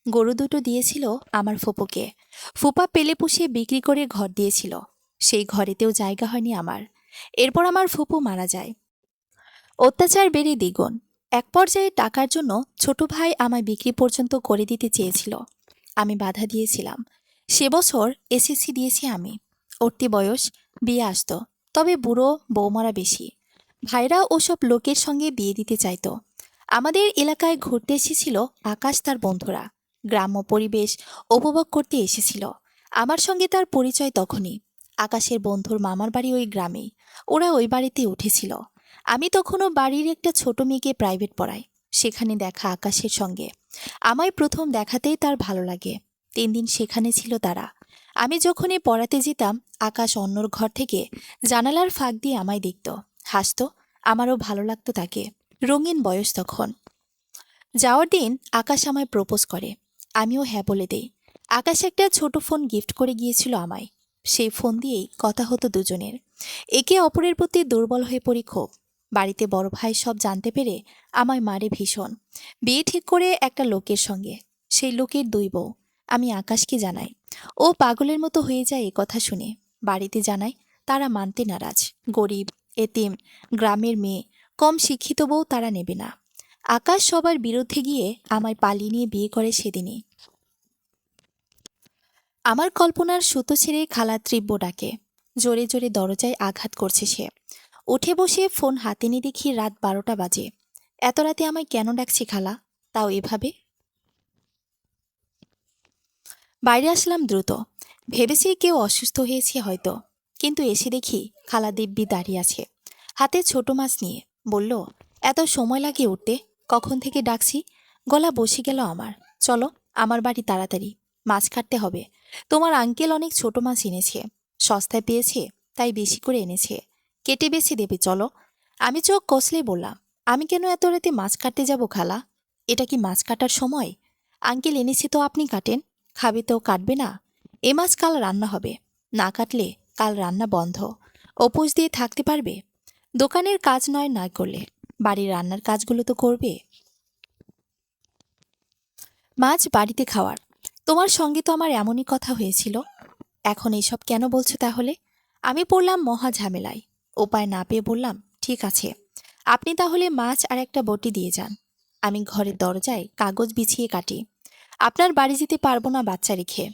গরু 2টো দিয়েছিল আমার ফুপুকে। ফুপা পেলে পুষে বিক্রি করে ঘর দিয়েছিল। সেই ঘরেতেও জায়গা হয়নি আমার। এরপর আমার ফুপু মারা যায়। অত্যাচার বেড়ে দ্বিগুণ। এক পর্যায়ে টাকার জন্য ছোট ভাই আমায় বিক্রি পর্যন্ত করে দিতে চেয়েছিল। আমি বাধা দিয়েছিলাম। সে বছর এসএসসি দিয়েছি আমি। উঠতি বয়স, বিয়ে আসতো, তবে বুড়ো বৌমারা বেশি। ভাইরা ওসব লোকের সঙ্গে বিয়ে দিতে চাইতো। আমাদের এলাকায় ঘুরতে এসেছিল আকাশ তার বন্ধুরা। গ্রাম্য পরিবেশ উপভোগ করতে এসেছিল। আমার সঙ্গে তার পরিচয় তখনই। আকাশের বন্ধুর মামার বাড়ি ওই গ্রামেই। ওরা ওই বাড়িতে উঠেছিল। আমি তখনও বাড়ির একটা ছোট মেয়েকে প্রাইভেট পড়াই। সেখানে দেখা আকাশের সঙ্গে। আমায় প্রথম দেখাতেই তার ভালো লাগে। 3 দিন সেখানে ছিল তারা। আমি যখনই পড়াতে যেতাম, আকাশ অন্যর ঘর থেকে জানালার ফাঁক দিয়ে আমায় দেখত, হাসতো। আমারও ভালো লাগতো তাকে। রঙিন বয়স তখন। যাওয়ার দিন আকাশ আমায় প্রপোজ করে। আমিও হ্যাঁ বলে দেই। আকাশ একটা ছোট ফোন গিফট করে গিয়েছিল আমায়। সেই ফোন দিয়েই কথা হতো দুজনের। একে অপরের প্রতি দুর্বল হয়ে পড়ি খুব। বাড়িতে বড় ভাই সব জানতে পেরে আমায় মারে ভীষণ। বিয়ে ঠিক করে একটা লোকের সঙ্গে। সেই লোকের 2 বউ। আমি আকাশকে জানাই। ও পাগলের মতো হয়ে যায় এ কথা শুনে। বাড়িতে জানাই, তারা মানতে নারাজ। গরিব, এতিম, গ্রামের মেয়ে, কম শিক্ষিত বউ তারা নেবে না। আকাশ সবার বিরুদ্ধে গিয়ে আমায় পালিয়ে নিয়ে বিয়ে করে সেদিনই। আমার কল্পনার সুতো ছেড়ে খালা তীব্র ডাকে। জোরে জোরে দরজায় আঘাত করছে সে। উঠে বসে ফোন হাতে নিয়ে দেখি রাত 12টা বাজে। এত রাতে আমায় কেন ডাকছি খালা? তাও এভাবে? বাইরে আসলাম দ্রুত। ভেবেছি কেউ অসুস্থ হয়েছে হয়তো। কিন্তু এসে দেখি খালা দিব্যি দাঁড়িয়ে আছে, হাতে ছোট মাছ নিয়ে। বলল, এত সময় লাগে উঠতে? কখন থেকে ডাকছি। গলা বসে গেল আমার। চলো আমার বাড়ি তাড়াতাড়ি। মাছ কাটতে হবে। তোমার আঙ্কেল অনেক ছোট মাছ এনেছে। সস্তায় পেয়েছে, তাই বেশি করে এনেছে। কেটে বেছে দেবে, চলো। আমি চোখ কষলেই বললাম, আমি কেন এত রাতে মাছ কাটতে যাব খালা? এটা কি মাছ কাটার সময়? আঙ্কেল এনেছে তো আপনি কাটেন। খাবে তো কাটবে না? এ মাছ কাল রান্না হবে। না কাটলে কাল রান্না বন্ধ। উপোস দিয়ে থাকতে পারবে? দোকানের কাজ নয় না করলে বাড়ির রান্নার কাজগুলো তো করবে। মাছ বাড়িতে খাওয়ার। তোমার সঙ্গে তো আমার এমনই কথা হয়েছিল। এখন এসব কেন বলছো তাহলে? আমি পড়লাম মহা ঝামেলায়। উপায় না পেয়ে বললাম, ঠিক আছে, আপনি তাহলে মাছ আর একটা বটি দিয়ে যান। আমি ঘরের দরজায় কাগজ বিছিয়ে কাটি। আপনার বাড়ি যেতে পারবো না বাচ্চা রেখে।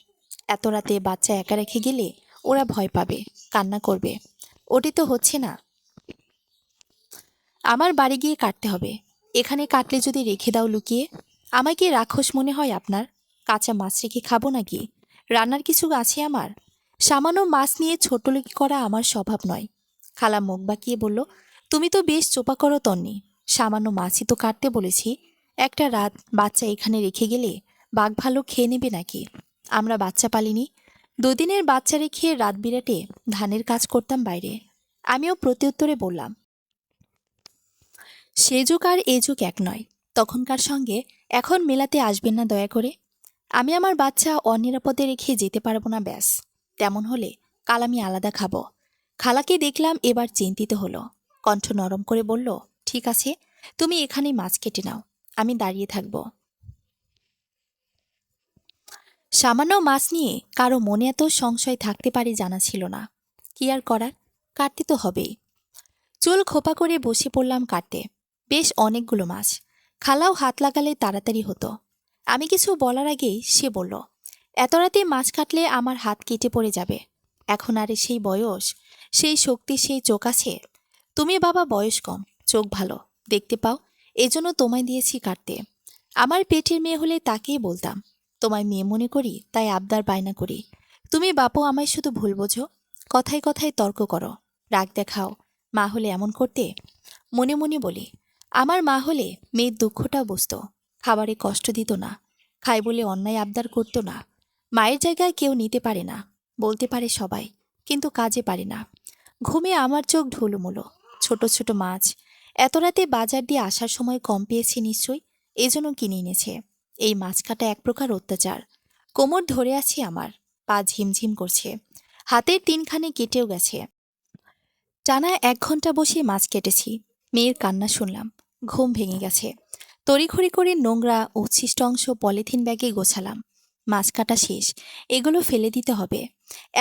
এত রাতে বাচ্চা একা রেখে গেলে ওরা ভয় পাবে, কান্না করবে। ওটি তো হচ্ছে না। আমার বাড়ি গিয়ে কাটতে হবে। এখানে কাটলে যদি রেখে দাও লুকিয়ে, আমায় কি রাক্ষস মনে হয় আপনার? কাঁচা মাছ রেখে খাবো নাকি? রান্নার কিছু আছে আমার? সামান্য মাছ নিয়ে ছোটলোকি করা আমার স্বভাব নয়। খালা মুখ বাঁকিয়ে বলল, তুমি তো বেশ চোপা করো তন্নি। সামান্য মাছই তো কাটতে বলেছি। একটা রাত বাচ্চা এখানে রেখে গেলে বাঘ ভালো খেয়ে নেবে নাকি? আমরা বাচ্চা পালিনি। 2 দিনের বাচ্চা রেখে রাত বিরাটে ধানের কাজ করতাম বাইরে। আমিও প্রত্যুত্তরে বললাম, সে যুগ আর এ যুগ এক নয়। তখনকার সঙ্গে এখন মেলাতে আসবেন না দয়া করে। আমি আমার বাচ্চা অনিরাপদে রেখে যেতে পারবো না, ব্যাস। তেমন হলে কাল আমি আলাদা খাবো। খালাকে দেখলাম এবার চিন্তিত হলো। কণ্ঠ নরম করে বলল, ঠিক আছে, তুমি এখানেই মাছ কেটে নাও, আমি দাঁড়িয়ে থাকবো। সামান্য মাছ নিয়ে কারো মনে এত সংশয় থাকতে পারে জানা ছিল না। কি আর করার, কাটতে তো হবেই। চুল খোপা করে বসে পড়লাম কাটতে। বেশ অনেকগুলো মাছ। খালাও হাত লাগালে তাড়াতাড়ি হতো। আমি কিছু বলার আগেই সে বলল, এত রাতে মাছ কাটলে আমার হাত কেটে পড়ে যাবে। এখন আর সেই বয়স, সেই শক্তি, সেই চোখ আছে? তুমি বাবা বয়স কম, চোখ ভালো, দেখতে পাও, এজন্য তোমায় দিয়েছি কাটতে। আমার পেটের মেয়ে হলে তাকেই বলতাম, তোমায় মেয়ে মনে করি তাই আবদার বায়না করি। তুমি বাপু আমায় শুধু ভুল বোঝো, কথায় কথায় তর্ক করো, রাগ দেখাও। মা হলে এমন করতে? মনে মনে বলি, আমার মা হলে মেয়ের দুঃখটা বুঝতো, খাবারে কষ্ট দিত না, খাই বলে অন্যায় আবদার করতো না। মায়ের জায়গায় কেউ নিতে পারে না, বলতে পারে সবাই, কিন্তু কাজে পারে না। ঘুমে আমার চোখ ঢুলুমুলো। ছোট ছোট মাছ। এত রাতে বাজার দিয়ে আসার সময় কম পেয়েছে নিশ্চয়ই, এজন্য কিনে এনেছে। এই মাছ কাটা এক প্রকার অত্যাচার। কোমর ধরে আছে আমার, পা ঝিমঝিম করছে। হাতের 3খানে কেটেও গেছে। টানা 1 ঘন্টা বসে মাছ কেটেছি। মেয়ের কান্না শুনলাম। ঘুম ভেঙে গেছে। তড়িঘড়ি করে নোংরা উচ্ছিষ্ট অংশ পলিথিন ব্যাগে গোছালাম। মাছ কাটা শেষ, এগুলো ফেলে দিতে হবে।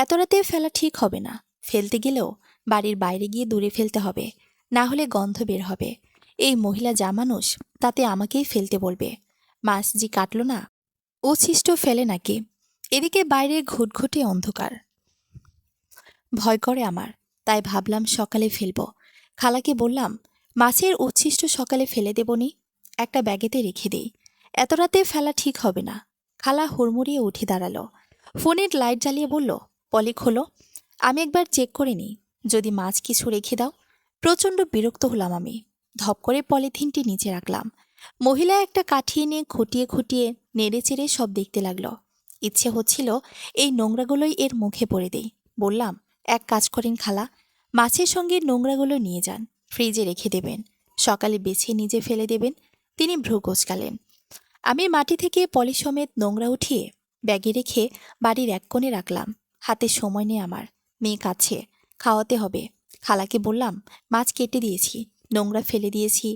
এত রাতে ফেলা ঠিক হবে না। ফেলতে গেলেও বাড়ির বাইরে গিয়ে দূরে ফেলতে হবে, না হলে গন্ধ বের হবে। এই মহিলা যা মানুষ, তাতে আমাকেই ফেলতে বলবে। মাছ যে কাটল না, উচ্ছিষ্ট ফেলে নাকি? এদিকে বাইরে ঘুটঘুটে অন্ধকার। ভয় করে আমার, তাই ভাবলাম সকালে ফেলব। খালাকে বললাম, মাছের উচ্ছিষ্ট সকালে ফেলে দেবনি, একটা ব্যাগেতে রেখে দেই। এত রাতে ফেলা ঠিক হবে না। খালা হুড়মুড়িয়ে উঠে দাঁড়ালো, ফোনের লাইট জ্বালিয়ে বলল, পলি খোলো। আমি একবার চেক করে নিই, যদি মাছ কিছু রেখে দাও। প্রচণ্ড বিরক্ত হলাম আমি। ধপ করে পলিথিনটি নিচে রাখলাম। মহিলা একটা কাঠি এনে খুঁটিয়ে খুঁটিয়ে নেড়ে চেড়ে সব দেখতে লাগলো। ইচ্ছে হচ্ছিল এই নোংরাগুলোই এর মুখে পড়ে দেই। বললাম, এক কাজ করেন খালা, মাছের সঙ্গে নোংরাগুলো নিয়ে যান, ফ্রিজে রেখে দেবেন, সকালে বেছে নিজে ফেলে দেবেন। তিনি ভ্রু কোঁচকালেন। আমি মাটি থেকে পলি সমেত নোংরা উঠিয়ে ব্যাগে রেখে বাড়ির এক কোণে রাখলাম। হাতে সময় নেই আমার, মেয়ে কাছে, খাওয়াতে হবে। খালাকে বললাম, মাছ কেটে দিয়েছি, নোংরা ফেলে দিয়েছি,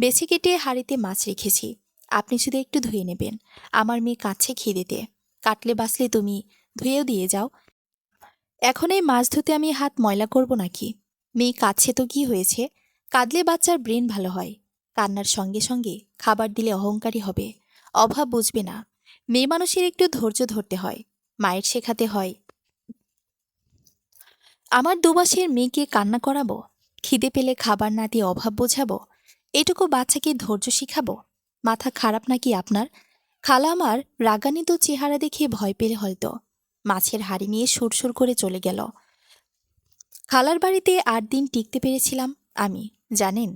বেছে কেটে হাঁড়িতে মাছ রেখেছি, আপনি শুধু একটু ধুয়ে নেবেন। আমার মেয়ে কাছে খিদেতে, কাটলে বাসলে তুমি ধুয়েও দিয়ে যাও। এখন এই মাছ ধুতে আমি হাত ময়লা করব নাকি? মেয়ে কাছে তো কি হয়েছে, কাঁদলে বাচ্চার ব্রেন ভালো হয়, কান্নার সঙ্গে সঙ্গে খাবার দিলে অহংকারী হবে, অভাব বুঝবে না। মেয়ে মানুষের একটু ধৈর্য ধরতে হয়, মায়ের শেখাতে হয়। আমার দুমাসের মেয়েকে কান্না করাবো? খিদে পেলে খাবার না দিয়ে অভাব বোঝাবো? এটুকু বাচ্চাকে ধৈর্য শিখাবো? মাথা খারাপ নাকি আপনার? খালা আমার রাগান্বিত চেহারা দেখে ভয় পেলে হয়তো মাছের হাড়ি নিয়ে সুরসুর করে চলে গেল। খালার বাড়িতে ৮ দিন টিকতে পেরেছিলাম আমি, জানেন?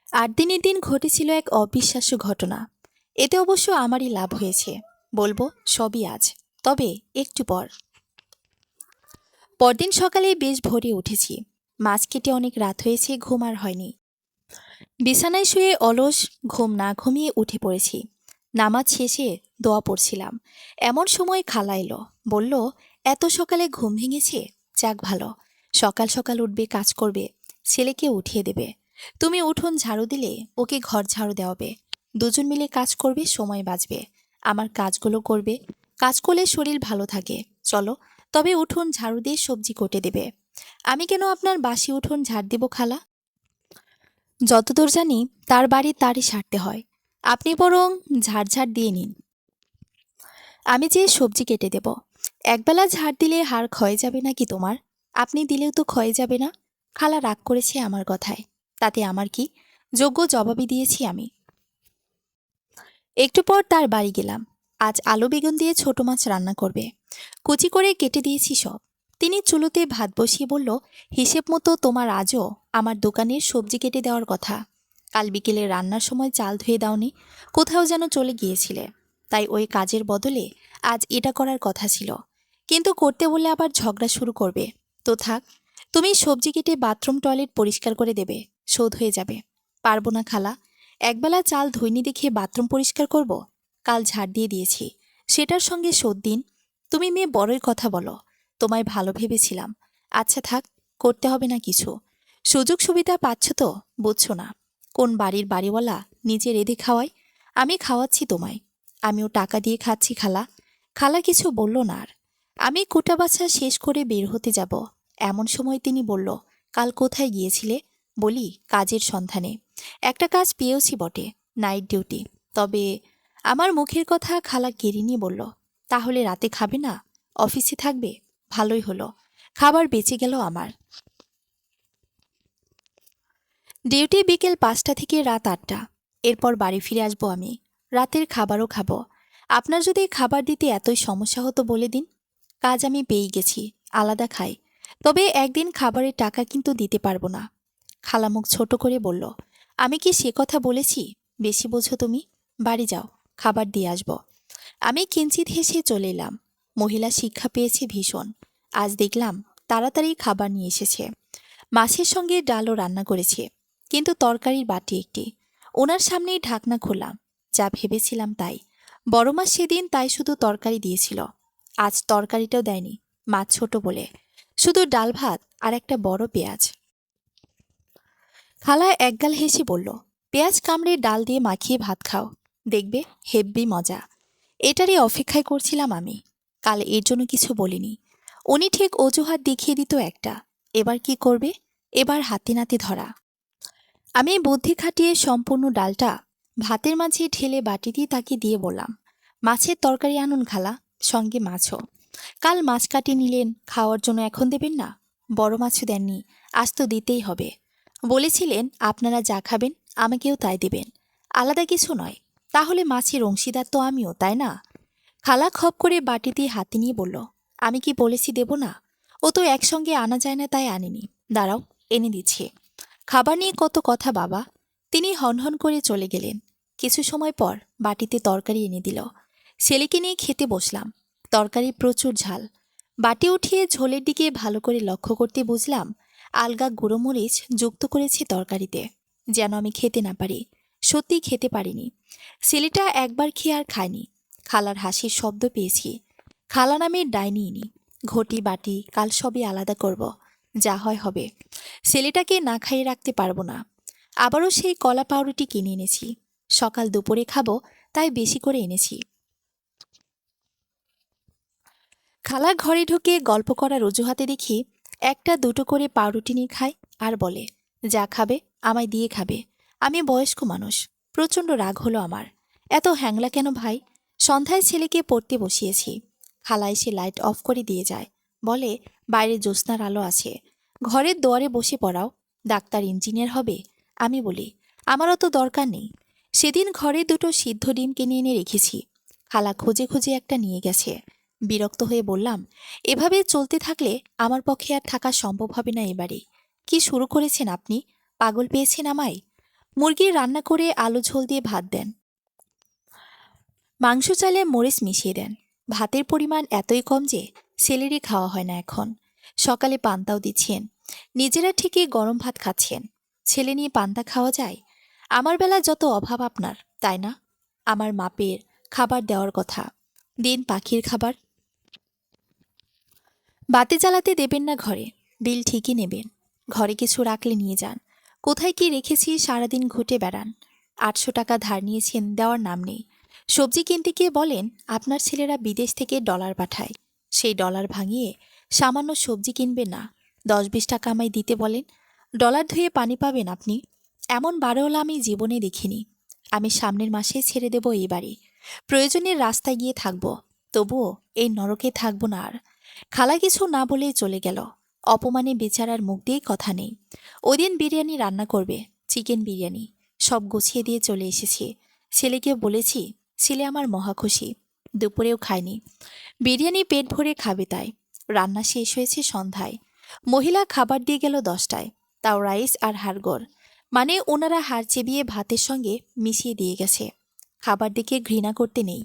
৮ দিনের দিন ঘটেছিল এক অবিশ্বাস্য ঘটনা। এতে অবশ্য আমারই লাভ হয়েছে, বলবো সবই আজ, তবে একটু পর। পরদিন সকালে বেশ ভোরে উঠেছি। মাছ কেটে অনেক রাত হয়েছে, ঘুম আর হয়নি। বিছানায় শুয়ে অলস ঘুম না ঘুমিয়ে উঠে পড়েছি। নামাজ শেষে দোয়া পড়ছিলাম, এমন সময় খালা এলো। বলল, এত সকালে ঘুম ভেঙেছে, যাক ভালো, সকাল সকাল উঠবে, কাজ করবে, ছেলেকে উঠিয়ে দেবে। তুমি উঠোন ঝাড়ু দিলে ওকে ঘর ঝাড়ু দেওয়াবে, দুজন মিলে কাজ করবে, সময় বাঁচবে, আমার কাজগুলো করবে, কাজ করলে শরীর ভালো থাকে। চলো, তবে উঠোন ঝাড়ু দিয়ে সবজি কেটে দেবে। আমি কেন আপনার বাসি উঠোন ঝাড় দিব খালা? যতদূর জানি তার বাড়ি তারই সারতে হয়, আপনি বরং ঝাড় দিয়ে নিন, আমি যে সবজি কেটে দেব। একবেলা ঝাড় দিলে হাড় ক্ষয়ে যাবে নাকি তোমার? আপনি দিলেও তো ক্ষয়ে যাবে না। খালা রাগ করেছে আমার কথায়, তাতে আমার কি? যোগ্য জবাবই দিয়েছি আমি। একটু পর তার বাড়ি গেলাম। আজ আলু বেগুন দিয়ে ছোট মাছ রান্না করবে, কুচি করে কেটে দিয়েছি সব। তিনি চুলোতে ভাত বসিয়ে বলল, হিসেব মতো তোমার আজও আমার দোকানের সবজি কেটে দেওয়ার কথা। কাল বিকেলে রান্নার সময় চাল ধুয়ে দাওনি, কোথাও যেন চলে গিয়েছিলে, তাই ওই কাজের বদলে আজ এটা করার কথা ছিল। কিন্তু করতে বললে আবার ঝগড়া শুরু করবে, তো থাক, তুমি সবজি কেটে বাথরুম টয়লেট পরিষ্কার করে দেবে, শোধ হয়ে যাবে। পারবো না খালা, একবেলা চাল ধুইনি দেখে বাথরুম পরিষ্কার করব? কাল ঝাড় দিয়ে দিয়েছি, সেটার সঙ্গে শোধ দিন। তুমি মেয়ে বড়ই কথা বলো, তোমায় ভালো ভেবেছিলাম। আচ্ছা থাক, করতে হবে না কিছু, সুযোগ সুবিধা পাচ্ছ তো, বুঝছো না? কোন বাড়ির বাড়িওয়ালা নিজে রেঁধে খাওয়ায়, আমি খাওয়াচ্ছি তোমায়, আমিও টাকা দিয়ে খাচ্ছি খালা। খালা কিছু বলল না আর। আমি কুটা বাছা শেষ করে বের হতে যাব, এমন সময় তিনি বলল, কাল কোথায় গিয়েছিলে? বলি, কাজের সন্ধানে। একটা কাজ পেয়েওছি বটে, নাইট ডিউটি। তবে আমার মুখের কথা খালা কেড়ে নিয়ে বলল, তাহলে রাতে খাবে না, অফিসে থাকবে? ভালোই হলো, খাবার বেঁচে গেল আমার। ডিউটি বিকেল ৫টা থেকে রাত ৮টা, এরপর বাড়ি ফিরে আসবো আমি, রাতের খাবারও খাবো। আপনার যদি খাবার দিতে এতই সমস্যা হতো বলে দিন, কাজ আমি পেয়ে গেছি, আলাদা খাই। তবে একদিন খাবারের টাকা কিন্তু দিতে পারবো না। খালা মুখ ছোট করে বলল, আমি কি সে কথা বলেছি? বেশি বোঝো তুমি, বাড়ি যাও, খাবার দিয়ে আসবো। আমি কিঞ্চিত হেসে চলে এলাম। মহিলা শিক্ষা পেয়েছে ভীষণ। আজ দেখলাম তাড়াতাড়ি খাবার নিয়ে এসেছে, মাছের সঙ্গে ডালও রান্না করেছে, কিন্তু তরকারির বাটি একটি। ওনার সামনেই ঢাকনা খোলা, যা ভেবেছিলাম তাই। বড় মা সেদিন তাই শুধু তরকারি দিয়েছিল, আজ তরকারিটাও দেয়নি, মাছ ছোট বলে, শুধু ডাল ভাত আর একটা বড় পেঁয়াজ। খালা একগাল হেসে বলল, পেঁয়াজ কামড়ে ডাল দিয়ে মাখিয়ে ভাত খাও, দেখবে হেব্বি মজা। এটারই অপেক্ষায় করছিলাম আমি, কাল এর জন্য কিছু বলিনি। উনি ঠিক অজুহাত দেখিয়ে দিত একটা, এবার কি করবে? এবার হাতে নাতে ধরা। আমি বুদ্ধি খাটিয়ে সম্পূর্ণ ডালটা ভাতের মাঝে ঢেলে বাটিতে তাকে দিয়ে বললাম, মাছের তরকারি আনুন খালা, সঙ্গে মাছও। কাল মাছ কাটি নিলেন, খাওয়ার জন্য এখন দেবেন না? বড় মাছও দেননি, আজ তো দিতেই হবে। বলেছিলেন আপনারা যা খাবেন আমাকেও তাই দেবেন, আলাদা কিছু নয়। তাহলে মাছের অংশীদার তো আমিও, তাই না? খালা খপ করে বাটিতে হাতে নিয়ে বলল, আমি কি বলেছি দেব না? ও তো একসঙ্গে আনা যায় না, তাই আনেনি। দাঁড়াও, এনে দিচ্ছে। খাবার নিয়ে কত কথা বাবা। তিনি হনহন করে চলে গেলেন। কিছু সময় পর বাটিতে তরকারি এনে দিল। ছেলেকে নিয়ে খেতে বসলাম। তরকারি প্রচুর ঝাল। বাটি উঠিয়ে ঝোলের দিকে ভালো করে লক্ষ্য করতে বুঝলাম আলগা গুঁড়োমরিচ যুক্ত করেছে তরকারিতে, যেন আমি খেতে না পারি। সত্যি খেতে পারিনি। ছেলেটা একবার খেয়ে আর খায়নি। খালার হাসির শব্দ পেয়েছি। খালা নামের ডাইনি ইনি। ঘটি বাটি কাল সবই আলাদা করব, যা হয় হবে। ছেলেটাকে না খাইয়ে রাখতে পারবো না। আবারও সেই কলা পাউরুটি কিনে এনেছি। সকাল দুপুরে খাবো, তাই বেশি করে এনেছি। খালা ঘরে ঢুকে গল্প করার অজুহাতে দেখি একটা দুটো করে পাউরুটি নিয়ে খায় আর বলে, যা খাবে আমায় দিয়ে খাবে। আমি বয়স্ক মানুষ। প্রচণ্ড রাগ হলো আমার। এত হ্যাংলা কেন ভাই? সন্ধ্যায় ছেলেকে পড়তে বসিয়েছি। খালা এসে লাইট অফ করে দিয়ে যায়। বলে, বাইরে জ্যোৎস্নার আলো আছে, ঘরের দুয়ারে বসে পড়াও, ডাক্তার ইঞ্জিনিয়ার হবে। আমি বলি, আমারও তো দরকার নেই। সেদিন ঘরে দুটো সিদ্ধ ডিম কিনে এনে রেখেছি। খালা খুঁজে খুঁজে একটা নিয়ে গেছে। বিরক্ত হয়ে বললাম, এভাবে চলতে থাকলে আমার পক্ষে আর থাকা সম্ভব হবে না এবারে। কি শুরু করেছেন আপনি? পাগল পেয়েছেন আমায়? মুরগির রান্না করে আলু ঝোল দিয়ে ভাত দেন, মাংস চালে মরিচ মিশিয়ে দেন। ভাতের পরিমাণ এতই কম যে ছেলেরই খাওয়া হয় না এখন। সকালে পান্তাও দিচ্ছেন, নিজেরা ঠিকই গরম ভাত খাচ্ছেন। ছেলে নিয়ে পান্তা খাওয়া যায়? আমার বেলা যত অভাব আপনার, তাই না? আমার মাপের খাবার দেওয়ার কথা। দিন পাখির খাবার। বাতি জ্বালাতে দেবেন না ঘরে, বিল ঠিকই নেবেন। ঘরে কিছু রাখলে নিয়ে যান। কোথায় কি রেখেছি সারাদিন ঘুটে বেড়ান। 800 টাকা ধার নিয়েছেন, দেওয়ার নাম নেই। সবজি কিনতে গিয়ে বলেন আপনার ছেলেরা বিদেশ থেকে ডলার পাঠায়, সেই ডলার ভাঙিয়ে সামান্য সবজি কিনবেন না, 10-20 টাকা আমায় দিতে বলেন। ডলার ধুয়ে পানি পাবেন আপনি? এমন বারোলা আমি জীবনে দেখিনি। আমি সামনের মাসে ছেড়ে দেব এই বাড়ি। প্রয়োজনে রাস্তায় গিয়ে থাকব, তবুও এই নরকে থাকব না আর। খালা কিছু না বলেই চলে গেল। অপমানে বেচারার মুখ দিয়ে কথা নেই। ওদিন বিরিয়ানি রান্না করবে, চিকেন বিরিয়ানি। সব গুছিয়ে দিয়ে চলে এসেছি। ছেলেকে বলেছি, ছেলে আমার মহা খুশি। দুপুরেও খায়নি, বিরিয়ানি পেট ভরে খাবে তাই। রান্না শেষ হয়েছে সন্ধ্যায়। মহিলা খাবার দিয়ে গেল 10টায়, তাও রাইস আর হাড়গোড়। মানে ওনারা হাড় চেবিয়ে ভাতের সঙ্গে মিশিয়ে দিয়ে গেছে। খাবার দেখে ঘৃণা করতে নেই,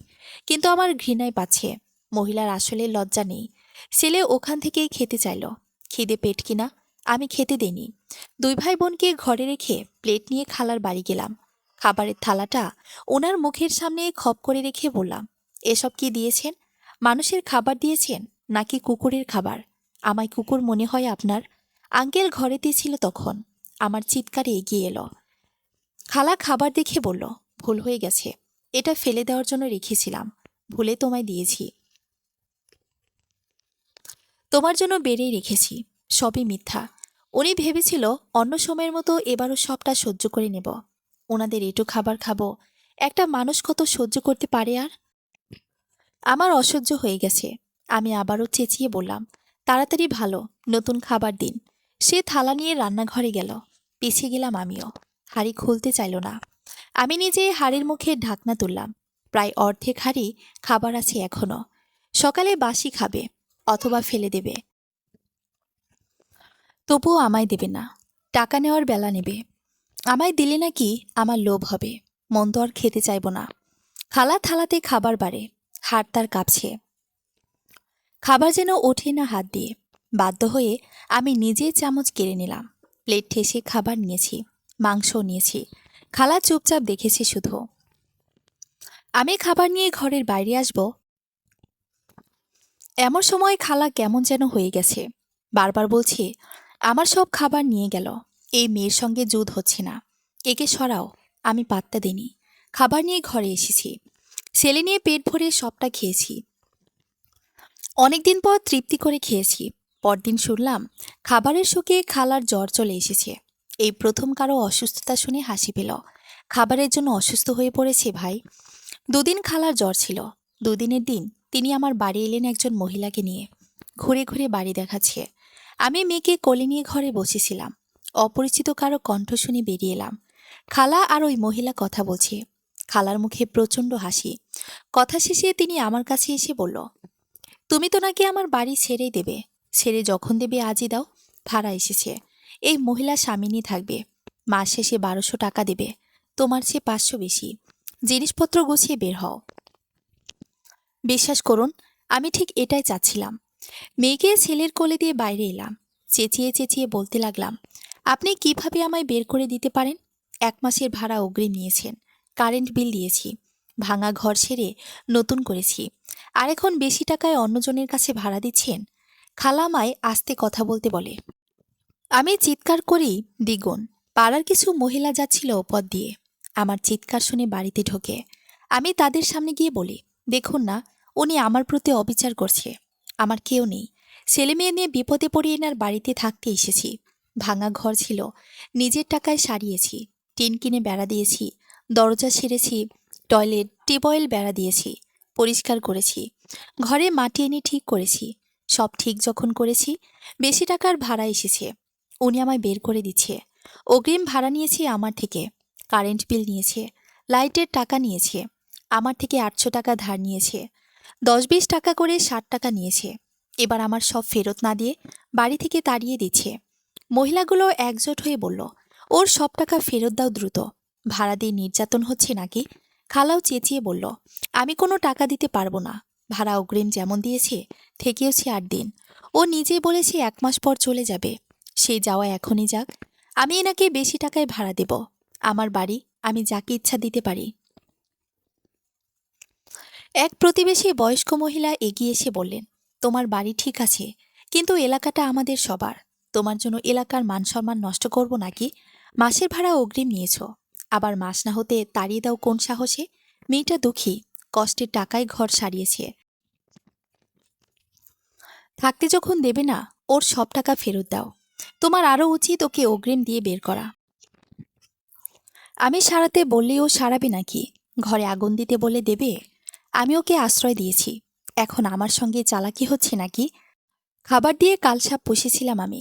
কিন্তু আমার ঘৃণায় পাচ্ছে। মহিলার আসলে লজ্জা নেই। ছেলে ওখান থেকেই খেতে চাইল। খিদে পেট কিনা, আমি খেতে দেইনি। দুই ভাই বোনকে ঘরে রেখে প্লেট নিয়ে খালার বাড়ি গেলাম। খাবারের থালাটা ওনার মুখের সামনে খপ করে রেখে বললাম, এসব কি দিয়েছেন? মানুষের খাবার দিয়েছেন নাকি কুকুরের খাবার? আমায় কুকুর মনে হয় আপনার? আঙ্কেল ঘরেতে ছিল তখন। আমার চিৎকারে এগিয়ে এলো। খালা খাবার দেখে বলল, ভুল হয়ে গেছে, এটা ফেলে দেওয়ার জন্য রেখেছিলাম, ভুলে তোমায় দিয়েছি। তোমার জন্য বেড়েই রেখেছি। সবই মিথ্যা। উনি ভেবেছিল অন্য সময়ের মতো এবারও সবটা সহ্য করে নেব। ওনাদের এটু খাবার খাবো, একটা মানুষ কত সহ্য করতে পারে আর? আমার অসহ্য হয়ে গেছে। আমি আবারও চেঁচিয়ে বললাম, তাড়াতাড়ি ভালো নতুন খাবার দিন। সে থালা নিয়ে রান্নাঘরে গেল। পিছিয়ে গেলাম আমিও। হাঁড়ি খুলতে চাইল না। আমি নিজে হাঁড়ির মুখে ঢাকনা তুললাম। প্রায় অর্ধেক হাঁড়ি খাবার আছে এখনো। সকালে বাসি খাবে, অথবা ফেলে দেবে। তবুও আমায় দেবে না। টাকা নেওয়ার বেলা নেবে। আমায় দিলে নাকি আমার লোভ হবে, মন্দ আর খেতে চাইব না। খালা থালাতে খাবার বাড়ে, হাড় তার কাঁপছে। খাবার যেন ওঠে না হাত দিয়ে। বাধ্য হয়ে আমি নিজেই চামচ কেড়ে নিলাম। প্লেট ঠেসে খাবার নিয়েছি, মাংসও নিয়েছি। খালা চুপচাপ দেখেছে শুধু। আমি খাবার নিয়ে ঘরের বাইরে আসব, এমন সময় খালা কেমন যেন হয়ে গেছে। বারবার বলছে, আমার সব খাবার নিয়ে গেল। এই মেয়ের সঙ্গে যুদ্ধ হচ্ছে না, একে সরাও। আমি পাত্তা দিইনি। খাবার নিয়ে ঘরে এসেছি। ছেলে নিয়ে পেট ভরে সবটা খেয়েছি। অনেকদিন পর তৃপ্তি করে খেয়েছি। পরদিন শুনলাম খাবারের শোকে খালার জ্বর চলে এসেছে। এই প্রথম কারো অসুস্থতা শুনে হাসি পেল। খাবারের জন্য অসুস্থ হয়ে পড়েছে ভাই। দুদিন খালার জ্বর ছিল। দুদিনের দিন তিনি আমার বাড়ি এলেন একজন মহিলাকে নিয়ে। ঘুরে ঘুরে বাড়ি দেখাচ্ছে। আমি মেয়েকে কোলে নিয়ে ঘরে বসেছিলাম। অপরিচিত কারো কণ্ঠ শুনে বেরিয়ে এলাম। খালা আর ওই মহিলা কথা বলছে। খালার মুখে প্রচণ্ড হাসি। কথা শেষে তিনি আমার কাছে এসে বলল, তুমি তো নাকি আমার বাড়ি ছেড়েই দেবে। ছেড়ে যখন দেবে আজই দাও। ভাড়া এসেছে। এই মহিলা স্বামিনী থাকবে। মাস শেষে 1200 টাকা দেবে। তোমার চেয়ে 500 বেশি। জিনিসপত্র গুছিয়ে বের হও। বিশ্বাস করুন, আমি ঠিক এটাই চাচ্ছিলাম। মেয়েকে ছেলের কোলে দিয়ে বাইরে এলাম। চেঁচিয়ে চেঁচিয়ে বলতে লাগলাম, আপনি কিভাবে আমায় বের করে দিতে পারেন? 1 মাসের ভাড়া অগ্রিম নিয়েছেন। কারেন্ট বিল দিয়েছি। ভাঙা ঘর ছেড়ে নতুন করেছি। আর এখন বেশি টাকায় অন্যজনের কাছে ভাড়া দিচ্ছেন? খালা আমায় আস্তে কথা বলতে বলে। আমি চিৎকার করি দ্বিগুণ। পাড়ার কিছু মহিলা যাচ্ছিল ওপর দিয়ে। আমার চিৎকার শুনে বাড়িতে ঢোকে। আমি তাদের সামনে গিয়ে বলি, দেখুন না, উনি আমার প্রতি অবিচার করছে। আমার কেউ নেই। ছেলে মেয়ে নিয়ে বিপদে পড়ে এনার বাড়িতে থাকতে এসেছি। ভাঙা ঘর ছিল, নিজের টাকায় সারিয়েছি। টিন কিনে বেড়া দিয়েছি। দরজা সেরেছি। টয়লেট টিউবওয়েল বেড়া দিয়েছি। পরিষ্কার করেছি। ঘরে মাটি এনে ঠিক করেছি। সব ঠিক যখন করেছি, বেশি টাকার ভাড়া এসেছে। উনি আমায় বের করে দিচ্ছে। অগ্রিম ভাড়া নিয়েছে আমার থেকে। কারেন্ট বিল নিয়েছে। লাইটের টাকা নিয়েছে। আমার থেকে 800 টাকা ধার নিয়েছে। 10-20 টাকা করে 60 টাকা নিয়েছে। এবার আমার সব ফেরত না দিয়ে বাড়ি থেকে তাড়িয়ে দিচ্ছে। মহিলাগুলো একজোট হয়ে বলল, ওর সব টাকা ফেরত দাও দ্রুত। ভাড়া দিয়ে নির্যাতন হচ্ছে নাকি? খালাও চেঁচিয়ে বলল, আমি কোনো টাকা দিতে পারবো না। ভাড়া অগ্রিম যেমন দিয়েছে, থেকেওছে 8 দিন। ও নিজেই বলেছে 1 মাস পর চলে যাবে। সেই যাওয়া এখনই যাক। আমি এনাকে বেশি টাকায় ভাড়া দেব। আমার বাড়ি, আমি যাকে ইচ্ছা দিতে পারি। এক প্রতিবেশী বয়স্ক মহিলা এগিয়ে এসে বললেন, তোমার বাড়ি ঠিক আছে, কিন্তু এলাকাটা আমাদের সবার। তোমার জন্য এলাকার মান সম্মান নষ্ট করব নাকি? মাসের ভাড়া অগ্রিম নিয়েছ, আবার মাস না হতে তাড়িয়ে দাও কোন সাহসে? মেয়েটা দুঃখী, কষ্টের টাকায় ঘর সারিয়েছে। থাকতে যখন দেবে না, ওর সব টাকা ফেরত দাও। তোমার আরও উচিত ওকে অগ্রিম দিয়ে বের করা। আমি সারাতে বললেও সারাবে নাকি? ঘরে আগুন দিতে বলে দেবে? আমি ওকে আশ্রয় দিয়েছি। এখন আমার সঙ্গে চালাকি হচ্ছে নাকি? খাবার দিয়ে কালসাপ পুষেছিলাম আমি।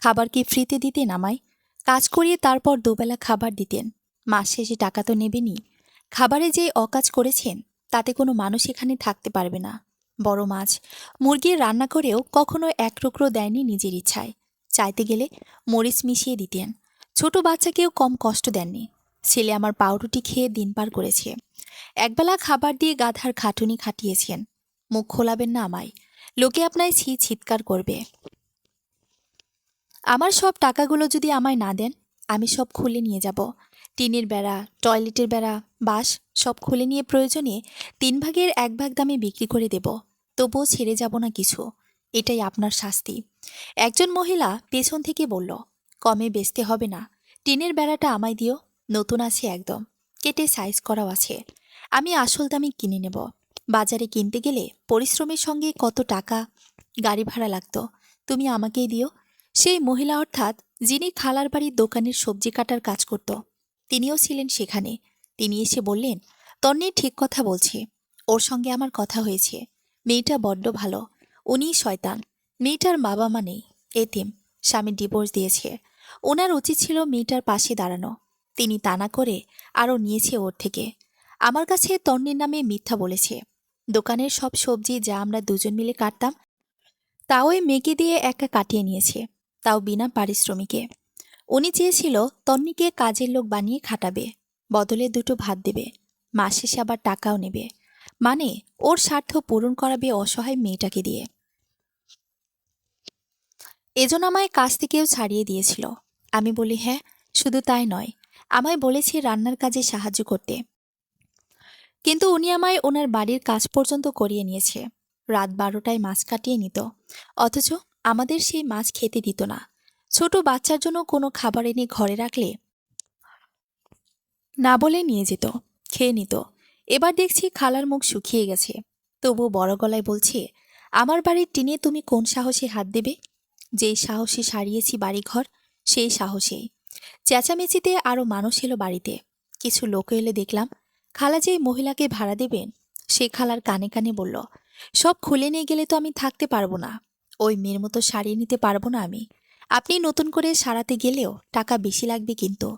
খাবার কি ফ্রিতে দিতেন আমায়? কাজ করিয়ে তারপর দুবেলা খাবার দিতেন। মাস শেষে টাকা তো নেবেনি। খাবারে যে অকাজ করেছেন, তাতে কোনো মানুষ এখানে থাকতে পারবে না। বড় মাছ মুরগির রান্না করেও কখনো এক টুকরো দেয়নি নিজের ইচ্ছায়। চাইতে গেলে মরিচ মিশিয়ে দিতেন। ছোট বাচ্চাকেও কম কষ্ট দেননি। ছেলে আমার পাউরুটি খেয়ে দিন পার করেছে। একবেলা খাবার দিয়ে গাধার খাটুনি খাটিয়েছেন। মুখ খোলাবেন না আমায়, লোকে আপনায় চিৎকার করবে। আমার সব টাকাগুলো যদি আমায় না দেন, আমি সব খুলে নিয়ে যাব। টিনের বেড়া, টয়লেটের বেড়া, বাঁশ সব খুলে নিয়ে প্রয়োজনে 3 ভাগের 1 ভাগ দামে বিক্রি করে দেব। তবুও ছেড়ে যাব না কিছু। এটাই আপনার শাস্তি। একজন মহিলা পেছন থেকে বলল, কমে বেচতে হবে না। টিনের বেড়াটা আমায় দিও। নতুন আছে একদম। কেটে সাইজ করাও আছে। আমি আসল দামে কিনে নেব। বাজারে কিনতে গেলে পরিশ্রমের সঙ্গে কত টাকা, গাড়ি ভাড়া লাগতো। তুমি আমাকেই দিও। সেই মহিলা অর্থাৎ যিনি খালার বাড়ির দোকানের সবজি কাটার কাজ করত, তিনিও ছিলেন সেখানে। তিনি এসে বললেন, তন্নি ঠিক কথা বলছে। ওর সঙ্গে আমার কথা হয়েছে। মেয়েটা বড্ড ভালো। উনিই শয়তান। মেয়েটার বাবা মা নেই, এতিম। স্বামী ডিভোর্স দিয়েছে। ওনার উচিত ছিল মেয়েটার পাশে দাঁড়ানো। তিনি তা না করে আরও নিয়েছে ওর থেকে। আমার কাছে তন্নির নামে মিথ্যা বলেছে। দোকানের সব সবজি যা আমরা দুজন মিলে কাটতাম, তাও ওই মেয়েকে দিয়ে একা কাটিয়ে নিয়েছে, তাও বিনা পারিশ্রমিকে। উনি চেয়েছিল তন্নিকে কাজের লোক বানিয়ে খাটাবে, বদলে 2টো ভাত দেবে, মাস শেষে আবার টাকাও নেবে। মানে ওর স্বার্থ পূরণ করাবে অসহায় মেয়েটাকে দিয়ে। এজন্য আমায় কাজ থেকেও ছাড়িয়ে দিয়েছিল। আমি বলি হ্যাঁ, শুধু তাই নয়, আমায় বলেছে রান্নার কাজে সাহায্য করতে। কিন্তু উনি আমায় ওনার বাড়ির কাজ পর্যন্ত করিয়ে নিয়েছে। রাত 12টায় মাছ কাটিয়ে নিত, অথচ আমাদের সেই মাছ খেতে দিত না। ছোট বাচ্চার জন্য কোনো খাবার এনে ঘরে রাখলে না বলে নিয়ে যেত, খেয়ে নিত। এবার দেখছি খালার মুখ শুকিয়ে গেছে, তবু বড় গলায় বলছে, আমার বাড়ির টিনে তুমি কোন সাহসে হাত দেবে? যেই সাহসে সারিয়েছি বাড়িঘর, সেই সাহসেই। চেঁচামেচিতে আরও মানুষ এলো বাড়িতে। কিছু লোক এলে দেখলাম খালা যেই মহিলাকে ভাড়া দেবেন সে খালার কানে কানে বলল, সব খুলে নিয়ে গেলে তো আমি থাকতে পারবো না, ওই মেয়ের মতো সারিয়ে নিতে পারবো না আমি। আপনি নতুন করে সারাতে গেলেও টাকা বেশি লাগবে কিন্তু।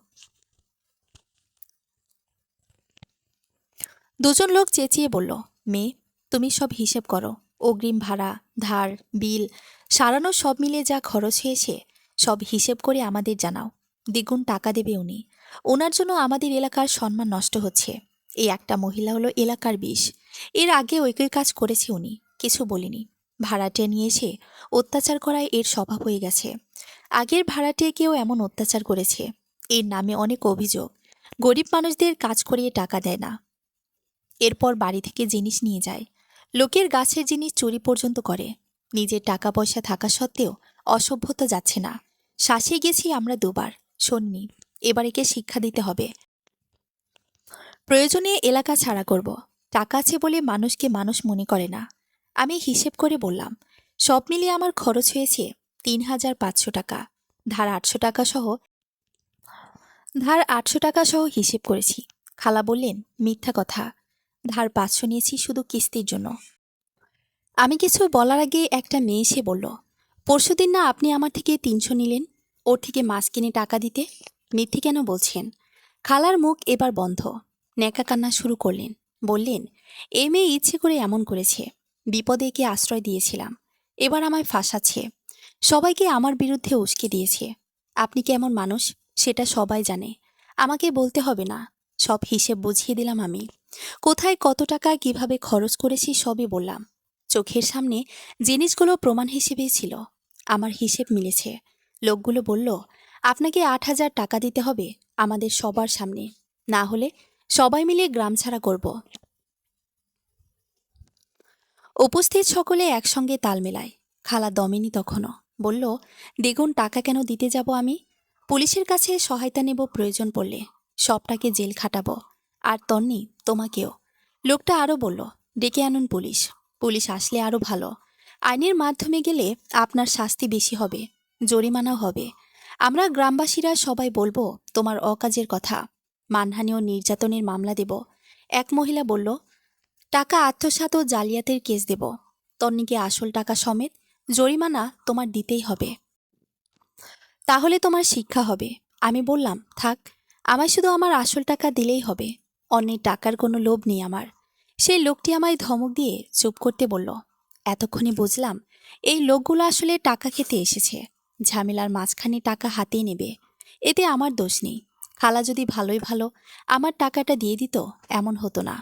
দুজন লোক চেঁচিয়ে বলল, মেয়ে তুমি সব হিসেব করো, অগ্রিম ভাড়া, ধার, বিল সারানো সব মিলে যা খরচ হয়েছে সব হিসেব করে আমাদের জানাও। দ্বিগুণ টাকা দেবে উনি। ওনার জন্য আমাদের এলাকার সম্মান নষ্ট হচ্ছে। এই একটা মহিলা হলো এলাকার বিষ। এর আগে একই কাজ করেছে উনি, কিছু বলিনি। ভাড়াটে নিয়ে এসে অত্যাচার করায় এর স্বভাব হয়ে গেছে। আগের ভাড়াটেকেও এমন অত্যাচার করেছে। এর নামে অনেক অভিযোগ। গরিব মানুষদের কাজ করিয়ে টাকা দেয় না, এরপর বাড়ি থেকে জিনিস নিয়ে যায়। লোকের গাছের জিনিস চুরি পর্যন্ত করে। নিজের টাকা পয়সা থাকা সত্ত্বেও অসভ্যতা যাচ্ছে না। শাসিয়ে গেছি আমরা দুবার, শোননি। এবার একে শিক্ষা দিতে হবে। প্রয়োজনে এলাকা ছাড়া করব। টাকা আছে বলে মানুষকে মানুষ মনে করে না। আমি হিসেব করে বললাম, সব মিলিয়ে আমার খরচ হয়েছে ৩,৫০০ টাকা। ধার ৮০০ টাকা সহ হিসেব করেছি। খালা বললেন, মিথ্যা কথা, ধার ৫০০ নিয়েছি শুধু কিস্তির জন্য। আমি কিছু বলার আগে একটা মেয়ে এসে বলল, পরশুদিন না আপনি আমার থেকে ৩০০ নিলেন, ওর থেকে মাছ কিনে টাকা দিতে। মিথ্যে কেন বলছেন? খালার মুখ এবার বন্ধ। নেকা কান্না শুরু করলেন। বললেন, এ মেয়ে ইচ্ছে করে এমন করেছে। বিপদে একে আশ্রয় দিয়েছিলাম, এবার আমায় ফাঁসাচ্ছে। সবাইকে আমার বিরুদ্ধে উস্কে দিয়েছে। আপনি কেমন মানুষ সেটা সবাই জানে, আমাকে বলতে হবে না। সব হিসেব বুঝিয়ে দিলাম আমি। কোথায় কত টাকা কিভাবে খরচ করেছি সবই বললাম। চোখের সামনে জিনিসগুলো প্রমাণ হিসেবে ছিল। আমার হিসেব মিলেছে। লোকগুলো বলল, আপনাকে ৮,০০০ টাকা দিতে হবে আমাদের সবার সামনে, না হলে সবাই মিলে গ্রাম ছাড়া করব। উপস্থিত সকলে একসঙ্গে তাল মেলায়। খালা দমেনি তখনও। বলল, দ্বিগুণ টাকা কেন দিতে যাব আমি? পুলিশের কাছে সহায়তা নেব প্রয়োজন পড়লে। সবটাকে জেল খাটাবো। আর তন্নি তোমাকেও। লোকটা আরও বলল, ডেকে আনুন পুলিশ। পুলিশ আসলে আরও ভালো। আইনের মাধ্যমে গেলে আপনার শাস্তি বেশি হবে, জরিমানাও হবে। আমরা গ্রামবাসীরা সবাই বলবো তোমার অকাজের কথা। মানহানি ও নির্যাতনের মামলা দেব। এক মহিলা বলল, টাকা আত্মসাৎ ও জালিয়াতের কেস দেব। তন্নিকে আসল টাকা সমেত জরিমানা তোমার দিতেই হবে, তাহলে তোমার শিক্ষা হবে। আমি বললাম, থাক, আমায় শুধু আমার আসল টাকা দিলেই হবে। অন্যের টাকার কোনো লোভ নেই আমার। সেই লোকটি আমায় ধমক দিয়ে চুপ করতে বলল। এতক্ষণে বুঝলাম এই লোকগুলো আসলে টাকা খেতে এসেছে। ঝামেলার মাঝখানে টাকা হাতিয়ে নেবে, এতে আমার দোষ নেই। খালা যদি ভালোই ভালো আমার টাকাটা দিয়ে দিত এমন হতো না।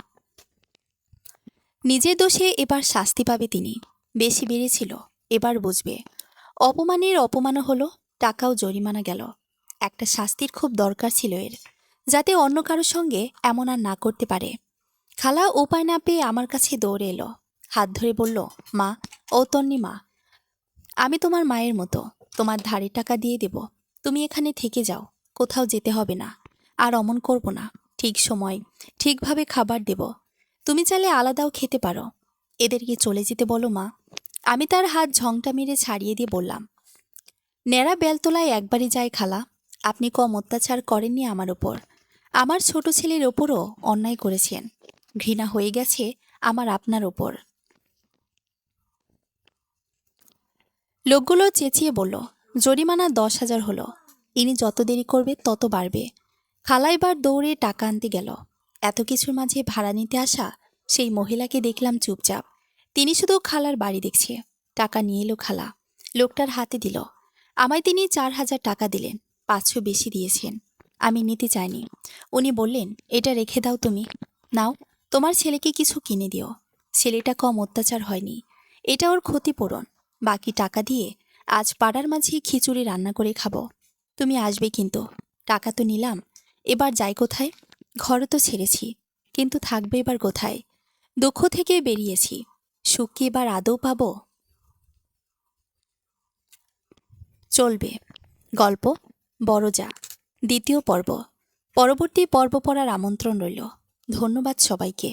নিজের দোষে এবার শাস্তি পাবে তিনি। বেশি বেড়েছিল, এবার বুঝবে। অপমানের অপমানও হলো, টাকাও জরিমানা গেল। একটা শাস্তির খুব দরকার ছিল এর, যাতে অন্য কারোর সঙ্গে এমন আর না করতে পারে। খালা উপায় না পেয়ে আমার কাছে দৌড়ে এলো। হাত ধরে বলল, মা, ও তন্নি মা, আমি তোমার মায়ের মতো। তোমার ধারের টাকা দিয়ে দেব। তুমি এখানে থেকে যাও, কোথাও যেতে হবে না। আর অমন করব না। ঠিক সময় ঠিকভাবে খাবার দেব। তুমি চাইলে আলাদাও খেতে পারো। এদেরকে চলে যেতে বলো মা। আমি তার হাত ঝংটা মেরে ছাড়িয়ে দিয়ে বললাম, ন্যাড়া বেলতলায় একবারই যায় খালা। আপনি কম অত্যাচার করেননি আমার ওপর। আমার ছোট ছেলের ওপরও অন্যায় করেছেন। ঘৃণা হয়ে গেছে আমার আপনার ওপর। লোকগুলো চেঁচিয়ে বলল, জরিমানা 10,000 হলো। ইনি যত দেরি করবে তত বাড়বে। খালা এবার দৌড়ে টাকা আনতে গেল। এত কিছুর মাঝে ভাড়া নিতে আসা সেই মহিলাকে দেখলাম চুপচাপ। তিনি শুধু খালার বাড়ি দেখছে। টাকা নিয়ে এলো খালা, লোকটার হাতে দিল। আমায় তিনি 4,000 টাকা দিলেন, 500 বেশি দিয়েছেন। আমি নিতে চাইনি। উনি বললেন, এটা রেখে দাও তুমি। নাও, তোমার ছেলেকে কিছু কিনে দিও। ছেলেটা কম অত্যাচার হয়নি, এটা ওর ক্ষতিপূরণ। বাকি টাকা দিয়ে আজ পাড়ার মাঝে খিচুড়ি রান্না করে খাবো। তুমি আসবে কিন্তু। টাকা তো নিলাম, এবার যাই কোথায়? ঘরে তো ছেড়েছি, কিন্তু থাকবে এবার কোথায়? দুঃখ থেকে বেরিয়েছি, সুখ কি এবার আদৌ পাবো? চলবে গল্প বড়জা, দ্বিতীয় পর্ব। পরবর্তী পর্ব পড়ার আমন্ত্রণ রইল। ধন্যবাদ সবাইকে।